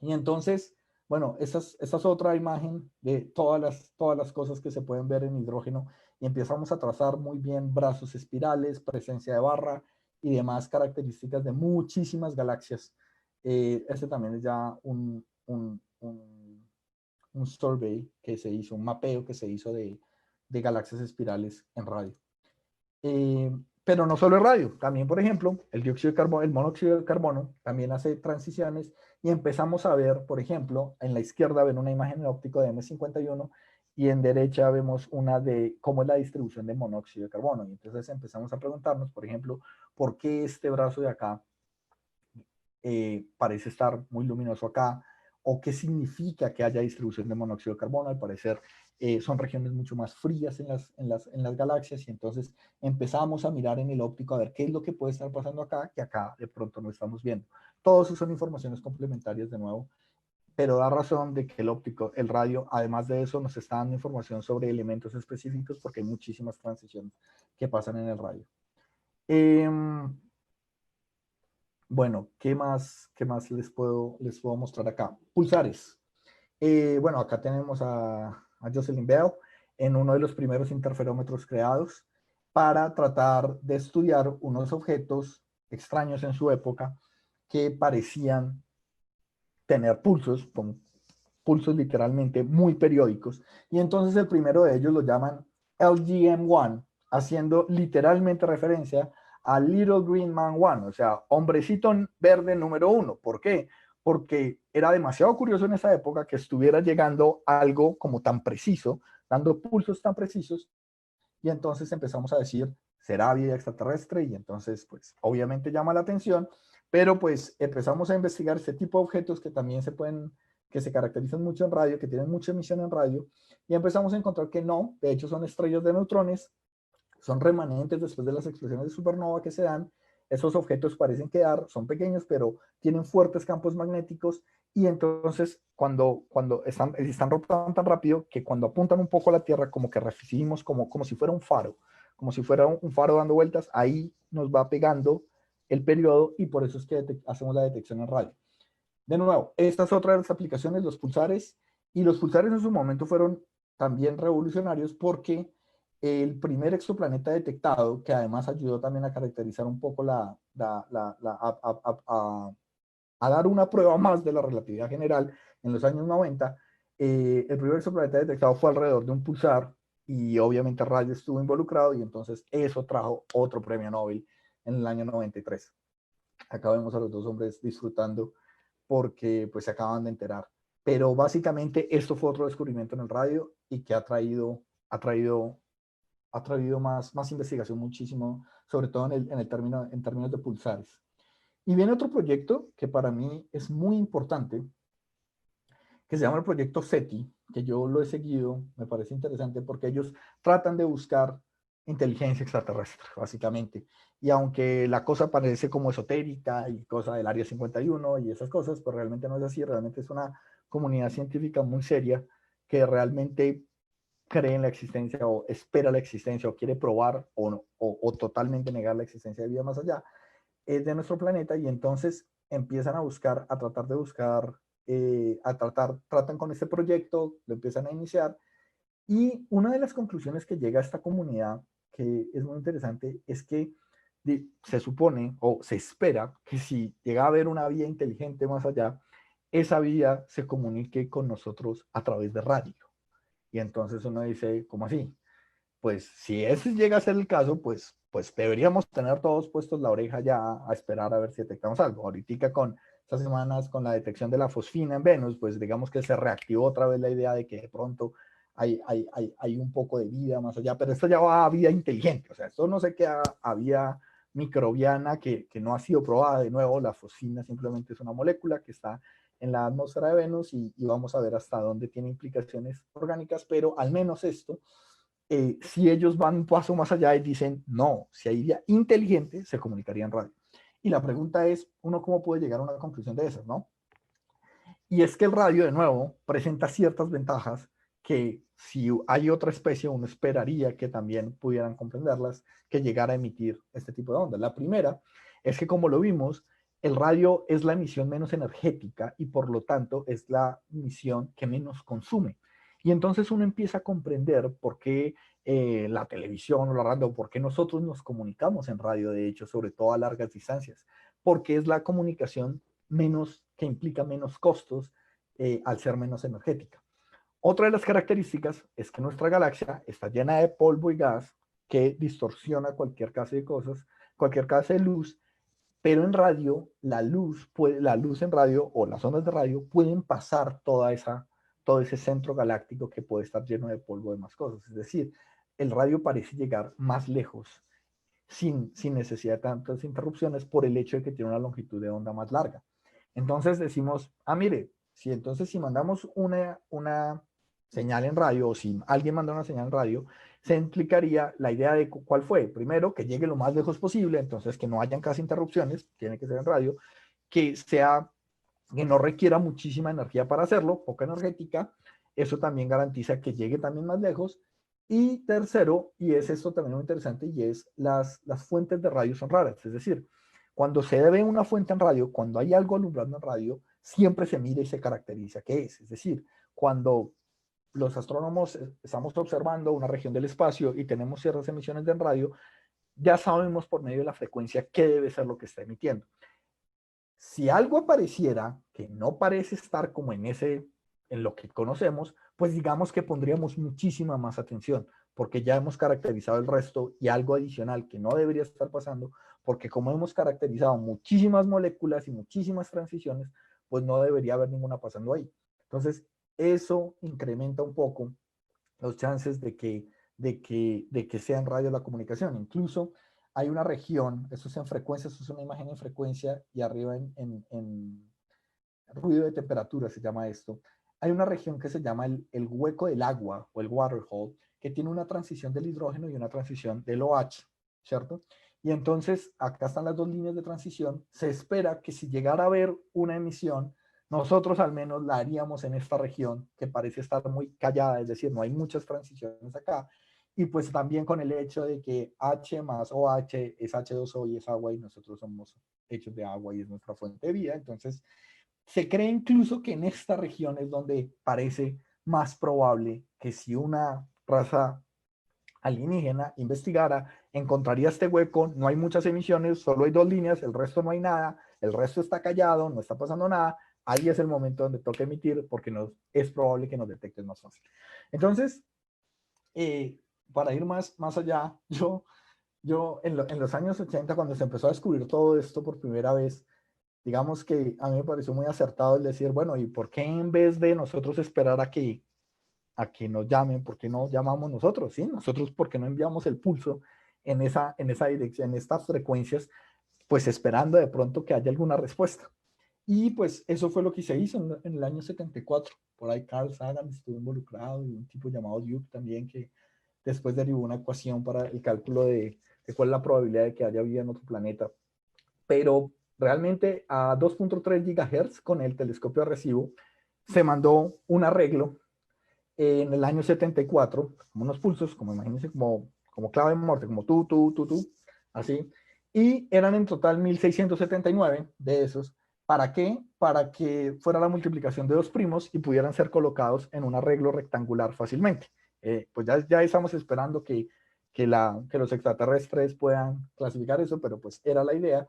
C: Y entonces, bueno, esta es otra imagen de todas las cosas que se pueden ver en hidrógeno, y empezamos a trazar muy bien brazos espirales, presencia de barra y demás características de muchísimas galaxias. Este también es ya un survey que se hizo, un mapeo que se hizo de galaxias espirales en radio. Pero no solo el radio, también, por ejemplo, el dióxido de carbono, el monóxido de carbono también hace transiciones, y empezamos a ver, por ejemplo, en la izquierda ven una imagen en óptico de M51, y en derecha vemos una de cómo es la distribución de monóxido de carbono. Y entonces empezamos a preguntarnos, por ejemplo, ¿por qué este brazo de acá parece estar muy luminoso acá? ¿O qué significa que haya distribución de monóxido de carbono? Al parecer son regiones mucho más frías en las galaxias, y entonces empezamos a mirar en el óptico a ver qué es lo que puede estar pasando acá, que acá de pronto no estamos viendo. Todos esos son informaciones complementarias de nuevo, pero da razón de que el radio, además de eso, nos está dando información sobre elementos específicos, porque hay muchísimas transiciones que pasan en el radio. Bueno, ¿qué más les puedo mostrar acá? Pulsares. Bueno, acá tenemos a Jocelyn Bell en uno de los primeros interferómetros creados para tratar de estudiar unos objetos extraños en su época que parecían tener pulsos, con pulsos literalmente muy periódicos. Y entonces el primero de ellos lo llaman LGM1, haciendo literalmente referencia a Little Green Man 1, o sea, hombrecito verde número 1. ¿Por qué? Porque era demasiado curioso en esa época que estuviera llegando algo como tan preciso, dando pulsos tan precisos, y entonces empezamos a decir, ¿será vida extraterrestre? Y entonces, pues, obviamente llama la atención, pero pues empezamos a investigar este tipo de objetos que también que se caracterizan mucho en radio, que tienen mucha emisión en radio, y empezamos a encontrar que no, de hecho son estrellas de neutrones, son remanentes después de las explosiones de supernova que se dan, esos objetos parecen quedar, son pequeños, pero tienen fuertes campos magnéticos y entonces cuando están rotando tan rápido que cuando apuntan un poco a la Tierra como que recibimos como si fuera un faro, como si fuera un faro dando vueltas, ahí nos va pegando el periodo y por eso es que hacemos la detección en radio. De nuevo, esta es otra de las aplicaciones, los pulsares, y los pulsares en su momento fueron también revolucionarios porque el primer exoplaneta detectado, que además ayudó también a caracterizar un poco a dar una prueba más de la relatividad general en los años 90, el primer exoplaneta detectado fue alrededor de un pulsar y obviamente radio estuvo involucrado y entonces eso trajo otro premio Nobel en el año 93. Acá vemos a los dos hombres disfrutando porque pues se acaban de enterar. Pero básicamente esto fue otro descubrimiento en el radio y que ha traído más investigación muchísimo, sobre todo en términos de pulsares. Y viene otro proyecto que para mí es muy importante, que se llama el proyecto SETI, que yo lo he seguido, me parece interesante porque ellos tratan de buscar inteligencia extraterrestre, básicamente. Y aunque la cosa parece como esotérica y cosa del Área 51 y esas cosas, pues realmente no es así, realmente es una comunidad científica muy seria que realmente cree en la existencia o espera la existencia o quiere probar o totalmente negar la existencia de vida más allá de nuestro planeta y entonces empiezan a buscar, a tratar de buscar, tratan con este proyecto, lo empiezan a iniciar y una de las conclusiones que llega a esta comunidad, que es muy interesante, es que se supone o se espera que si llega a haber una vida inteligente más allá, esa vida se comunique con nosotros a través de radio. Y entonces uno dice, ¿cómo así? Pues si ese llega a ser el caso, pues deberíamos tener todos puestos la oreja ya a esperar a ver si detectamos algo. Ahorita con estas semanas, con la detección de la fosfina en Venus, pues digamos que se reactivó otra vez la idea de que de pronto hay un poco de vida más allá, pero esto ya va a vida inteligente, o sea, esto no se queda a vida microbiana que no ha sido probada de nuevo, la fosfina simplemente es una molécula que está en la atmósfera de Venus y vamos a ver hasta dónde tiene implicaciones orgánicas, pero al menos esto si ellos van un paso más allá y dicen, no, si hay vida inteligente, se comunicaría en radio. Y la pregunta es, ¿uno cómo puede llegar a una conclusión de esas, no? Y es que el radio, de nuevo, presenta ciertas ventajas que si hay otra especie, uno esperaría que también pudieran comprenderlas, que llegara a emitir este tipo de ondas. La primera es que, como lo vimos, el radio es la emisión menos energética y por lo tanto es la emisión que menos consume. Y entonces uno empieza a comprender por qué la televisión o la radio, por qué nosotros nos comunicamos en radio, de hecho, sobre todo a largas distancias, porque es la comunicación que implica menos costos al ser menos energética. Otra de las características es que nuestra galaxia está llena de polvo y gas que distorsiona cualquier clase de cosas, cualquier clase de luz, pero en radio, la luz en radio o las ondas de radio pueden pasar todo ese centro galáctico que puede estar lleno de polvo y demás cosas. Es decir, el radio parece llegar más lejos sin necesidad de tantas interrupciones por el hecho de que tiene una longitud de onda más larga. Entonces decimos, mire, si mandamos una señal en radio o si alguien manda una señal en radio, se implicaría la idea de cuál fue. Primero, que llegue lo más lejos posible, entonces que no hayan casi interrupciones, tiene que ser en radio, que no requiera muchísima energía para hacerlo, poca energética, eso también garantiza que llegue también más lejos. Y tercero, y es esto también muy interesante, y es las fuentes de radio son raras, es decir, cuando se ve una fuente en radio, cuando hay algo alumbrando en radio, siempre se mira y se caracteriza qué es decir, cuando los astrónomos estamos observando una región del espacio y tenemos ciertas emisiones de radio, ya sabemos por medio de la frecuencia qué debe ser lo que está emitiendo. Si algo apareciera que no parece estar como en lo que conocemos, pues digamos que pondríamos muchísima más atención, porque ya hemos caracterizado el resto y algo adicional que no debería estar pasando, porque como hemos caracterizado muchísimas moléculas y muchísimas transiciones, pues no debería haber ninguna pasando ahí. Entonces, eso incrementa un poco los chances de que sea en radio la comunicación. Incluso hay una región, eso es en frecuencia, eso es una imagen en frecuencia y arriba en ruido de temperatura se llama esto. Hay una región que se llama el hueco del agua o el water hole, que tiene una transición del hidrógeno y una transición del OH, ¿cierto? Y entonces acá están las dos líneas de transición. Se espera que si llegara a haber una emisión, nosotros al menos la haríamos en esta región que parece estar muy callada, es decir, no hay muchas transiciones acá. Y pues también con el hecho de que H más OH es H2O y es agua y nosotros somos hechos de agua y es nuestra fuente de vida. Entonces se cree incluso que en esta región es donde parece más probable que si una raza alienígena investigara, encontraría este hueco, no hay muchas emisiones, solo hay dos líneas, el resto no hay nada, el resto está callado, no está pasando nada, ahí es el momento donde toca emitir porque es probable que nos detecten más fácil. Entonces, para ir más allá, yo en los años 80, cuando se empezó a descubrir todo esto por primera vez, digamos que a mí me pareció muy acertado el decir, bueno, ¿y por qué en vez de nosotros esperar a que nos llamen, por qué no llamamos nosotros? ¿Sí? Nosotros, ¿por qué no enviamos el pulso en esa dirección, en estas frecuencias, pues esperando de pronto que haya alguna respuesta? Y pues eso fue lo que se hizo en el año 74. Por ahí Carl Sagan estuvo involucrado y un tipo llamado Duke también que después derivó una ecuación para el cálculo de cuál es la probabilidad de que haya vida en otro planeta. Pero realmente a 2.3 GHz con el telescopio de recibo se mandó un arreglo en el año 74, como unos pulsos, como imagínense, como clave de muerte, como tú, así, y eran en total 1679 de esos. ¿Para qué? Para que fuera la multiplicación de dos primos y pudieran ser colocados en un arreglo rectangular fácilmente. Pues ya estamos esperando que los extraterrestres puedan clasificar eso, pero pues era la idea.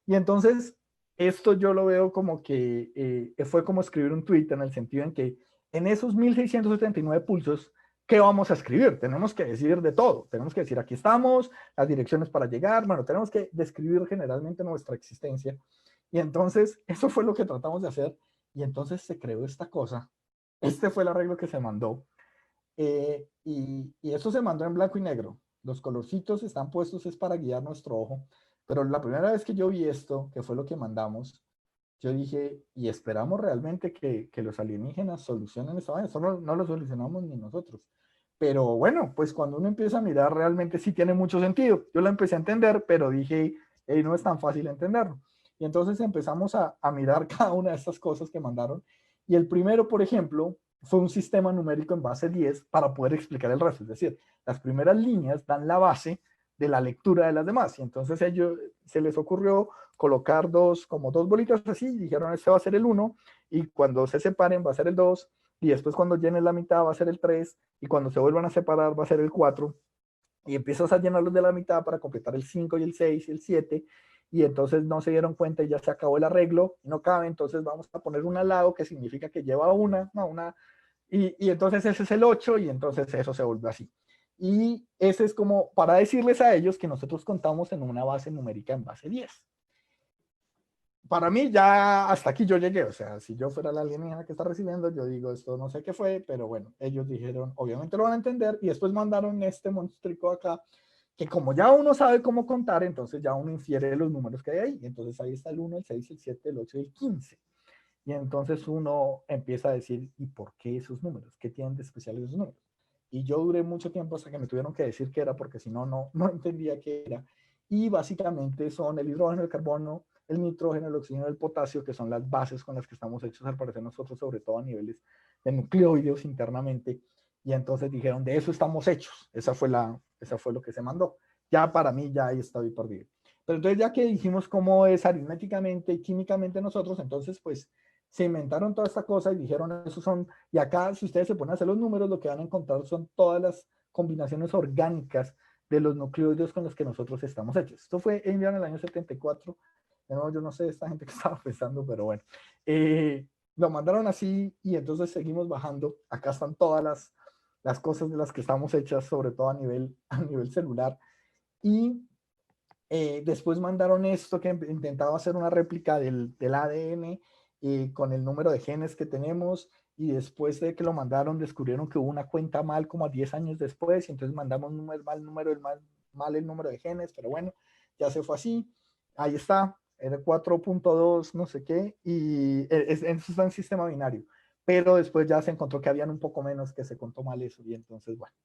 C: Y entonces, esto yo lo veo como que fue como escribir un tweet en el sentido en que en esos 1679 pulsos, ¿qué vamos a escribir? Tenemos que decir de todo. Tenemos que decir, aquí estamos, las direcciones para llegar. Bueno, tenemos que describir generalmente nuestra existencia. Y entonces, eso fue lo que tratamos de hacer. Y entonces se creó esta cosa. Este fue el arreglo que se mandó. Y eso se mandó en blanco y negro. Los colorcitos están puestos es para guiar nuestro ojo. Pero la primera vez que yo vi esto, que fue lo que mandamos, yo dije, ¿y esperamos realmente que los alienígenas solucionen esta vaina? Eso no lo solucionamos ni nosotros. Pero bueno, pues cuando uno empieza a mirar, realmente sí tiene mucho sentido. Yo lo empecé a entender, pero dije, hey, no es tan fácil entenderlo. Y entonces empezamos a mirar cada una de estas cosas que mandaron. Y el primero, por ejemplo, fue un sistema numérico en base 10 para poder explicar el resto. Es decir, las primeras líneas dan la base de la lectura de las demás. Y entonces ellos se les ocurrió colocar como dos bolitas así, y dijeron, este va a ser el 1, y cuando se separen va a ser el 2, y después cuando llenen la mitad va a ser el 3, y cuando se vuelvan a separar va a ser el 4, y empiezas a llenarlos de la mitad para completar el 5 y el 6 y el 7, y entonces no se dieron cuenta y ya se acabó el arreglo, y no cabe, entonces vamos a poner un al lado que significa que lleva una, y entonces ese es el 8, y entonces eso se vuelve así. Y ese es como para decirles a ellos que nosotros contamos en una base numérica en base 10. Para mí ya hasta aquí yo llegué, o sea, si yo fuera la alienígena que está recibiendo, yo digo, esto no sé qué fue, pero bueno, ellos dijeron, obviamente lo van a entender, y después mandaron este monstruo acá, que como ya uno sabe cómo contar, entonces ya uno infiere los números que hay ahí, entonces ahí está el 1, el 6, el 7, el 8 y el 15. Y entonces uno empieza a decir, ¿y por qué esos números? ¿Qué tienen de especial esos números? Y yo duré mucho tiempo hasta que me tuvieron que decir qué era, porque si no, no entendía qué era. Y básicamente son el hidrógeno, el carbono, el nitrógeno, el oxígeno, el potasio, que son las bases con las que estamos hechos al parecer nosotros, sobre todo a niveles de nucleóides internamente. Y entonces dijeron, de eso estamos hechos. Esa fue lo que se mandó. Ya para mí, ya ahí estoy perdido. Pero entonces ya que dijimos cómo es aritméticamente y químicamente nosotros, entonces pues se inventaron toda esta cosa y dijeron, esos son, y acá si ustedes se ponen a hacer los números, lo que van a encontrar son todas las combinaciones orgánicas de los nucleóides con los que nosotros estamos hechos. Esto fue enviado en el año 74. No, yo no sé esta gente que estaba pensando, pero bueno. Lo mandaron así y entonces seguimos bajando. Acá están todas las cosas de las que estamos hechas, sobre todo a nivel celular. Y después mandaron esto que intentaba hacer una réplica del ADN con el número de genes que tenemos, y después de que lo mandaron descubrieron que hubo una cuenta mal como a 10 años después, y entonces mandamos mal el número de genes, pero bueno, ya se fue así. Ahí está, era 4.2 no sé qué, y eso está en sistema binario, pero después ya se encontró que habían un poco menos, que se contó mal eso, y entonces bueno.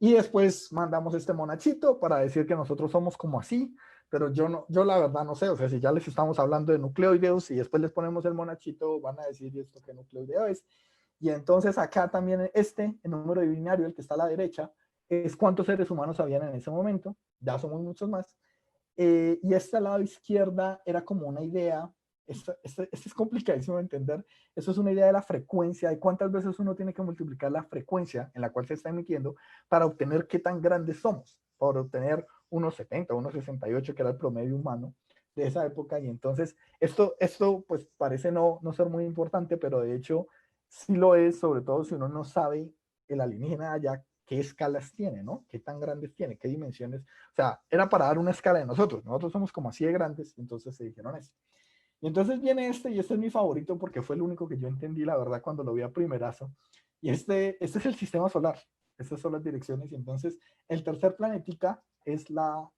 C: Y después mandamos este monachito para decir que nosotros somos como así, pero yo la verdad no sé, o sea, si ya les estamos hablando de nucleóideos y después les ponemos el monachito, van a decir, ¿y esto qué nucleóideo es? Y entonces acá también el número de binario, el que está a la derecha, es cuántos seres humanos habían en ese momento, ya somos muchos más. Y este al lado izquierda era como una idea, esto es complicadísimo de entender, eso es una idea de la frecuencia, de cuántas veces uno tiene que multiplicar la frecuencia en la cual se está emitiendo para obtener qué tan grandes somos, para obtener unos 70, unos 68, que era el promedio humano de esa época. Y entonces esto pues parece no ser muy importante, pero de hecho sí lo es, sobre todo si uno no sabe el alienígena allá qué escalas tiene, ¿no? Qué tan grandes tiene, qué dimensiones. O sea, era para dar una escala de nosotros. Nosotros somos como así de grandes, entonces se dijeron eso. Y entonces viene y este es mi favorito porque fue el único que yo entendí, la verdad, cuando lo vi a primerazo. Y este es el sistema solar. Estas son las direcciones. Y entonces el tercer planetica es la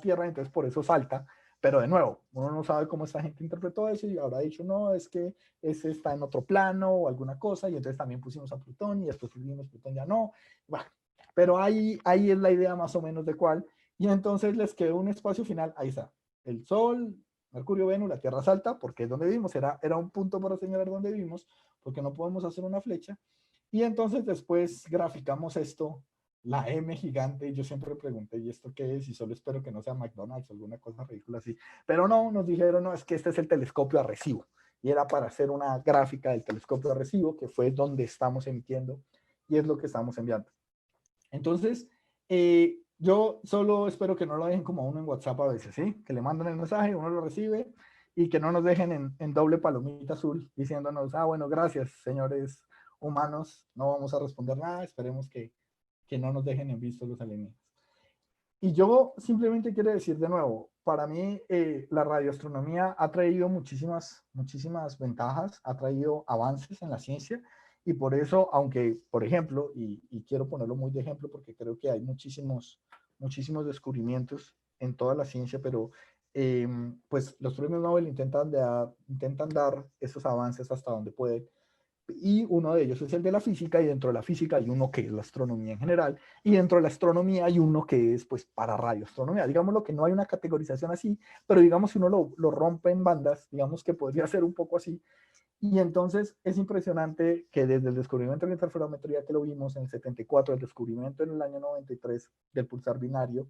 C: Tierra, entonces por eso salta. Pero de nuevo, uno no sabe cómo esta gente interpretó eso y habrá dicho, no, es que ese está en otro plano o alguna cosa. Y entonces también pusimos a Plutón y después pusimos Plutón ya no. Bueno, pero ahí es la idea más o menos de cuál. Y entonces les quedó un espacio final. Ahí está. El Sol, Mercurio, Venus, la Tierra salta, porque es donde vivimos, era un punto para señalar dónde vivimos, porque no podemos hacer una flecha. Y entonces después graficamos esto, la M gigante, y yo siempre pregunté, ¿y esto qué es? Y solo espero que no sea McDonald's o alguna cosa ridícula así. Pero no, nos dijeron, no, es que este es el telescopio Arecibo. Y era para hacer una gráfica del telescopio Arecibo, que fue donde estamos emitiendo, y es lo que estamos enviando. Entonces, yo solo espero que no lo dejen como a uno en WhatsApp a veces, ¿sí? Que le mandan el mensaje, uno lo recibe y que no nos dejen en doble palomita azul diciéndonos, bueno, gracias, señores humanos, no vamos a responder nada, esperemos que no nos dejen en visto los alienígenas. Y yo simplemente quiero decir de nuevo, para mí la radioastronomía ha traído muchísimas ventajas, ha traído avances en la ciencia, y por eso, aunque, por ejemplo, y quiero ponerlo muy de ejemplo porque creo que hay muchísimos descubrimientos en toda la ciencia, pero pues los premios Nobel intentan dar esos avances hasta donde pueden. Y uno de ellos es el de la física, y dentro de la física hay uno que es la astronomía en general, y dentro de la astronomía hay uno que es pues para radioastronomía. Digamos lo que no hay una categorización así, pero digamos si uno lo rompe en bandas, digamos que podría ser un poco así. Y entonces es impresionante que desde el descubrimiento de la interferometría, que lo vimos en el 74, el descubrimiento en el año 93 del pulsar binario,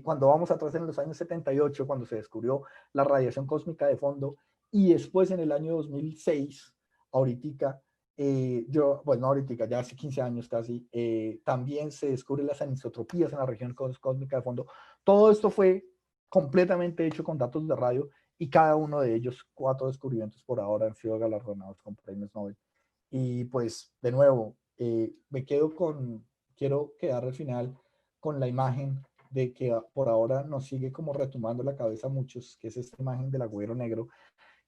C: cuando vamos atrás en los años 78, cuando se descubrió la radiación cósmica de fondo, y después en el año 2006, ahorita, bueno, ahorita, ya hace 15 años casi, también se descubren las anisotropías en la región cósmica de fondo. Todo esto fue completamente hecho con datos de radio, y cada uno de ellos, 4 descubrimientos por ahora, han sido galardonados con premios Nobel. Y pues, de nuevo, quiero quedar al final con la imagen de que por ahora nos sigue como retumbando la cabeza a muchos, que es esta imagen del agujero negro,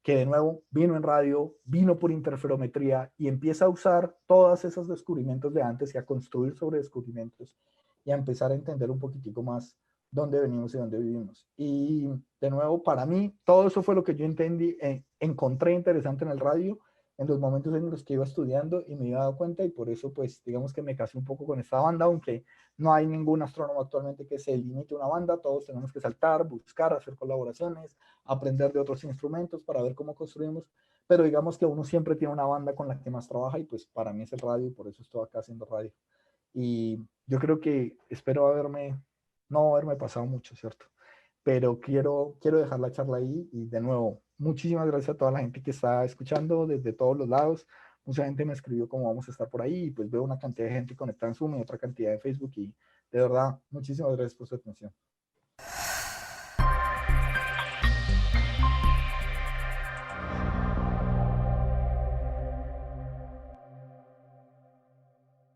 C: que de nuevo vino en radio, vino por interferometría y empieza a usar todos esos descubrimientos de antes y a construir sobre descubrimientos y a empezar a entender un poquitico más dónde venimos y dónde vivimos. Y de nuevo, para mí, todo eso fue lo que yo entendí, encontré interesante en el radio en los momentos en los que iba estudiando y me iba dando cuenta, y por eso pues digamos que me casé un poco con esta banda, aunque no hay ningún astrónomo actualmente que se limite a una banda, todos tenemos que saltar, buscar, hacer colaboraciones, aprender de otros instrumentos para ver cómo construimos, pero digamos que uno siempre tiene una banda con la que más trabaja, y pues para mí es el radio, y por eso estoy acá haciendo radio. Y yo creo que espero no haberme pasado mucho, ¿cierto? Pero quiero dejar la charla ahí, y de nuevo, muchísimas gracias a toda la gente que está escuchando desde todos los lados. Mucha gente me escribió cómo vamos a estar por ahí, y pues veo una cantidad de gente conectada en Zoom y otra cantidad en Facebook, y de verdad, muchísimas gracias por su atención.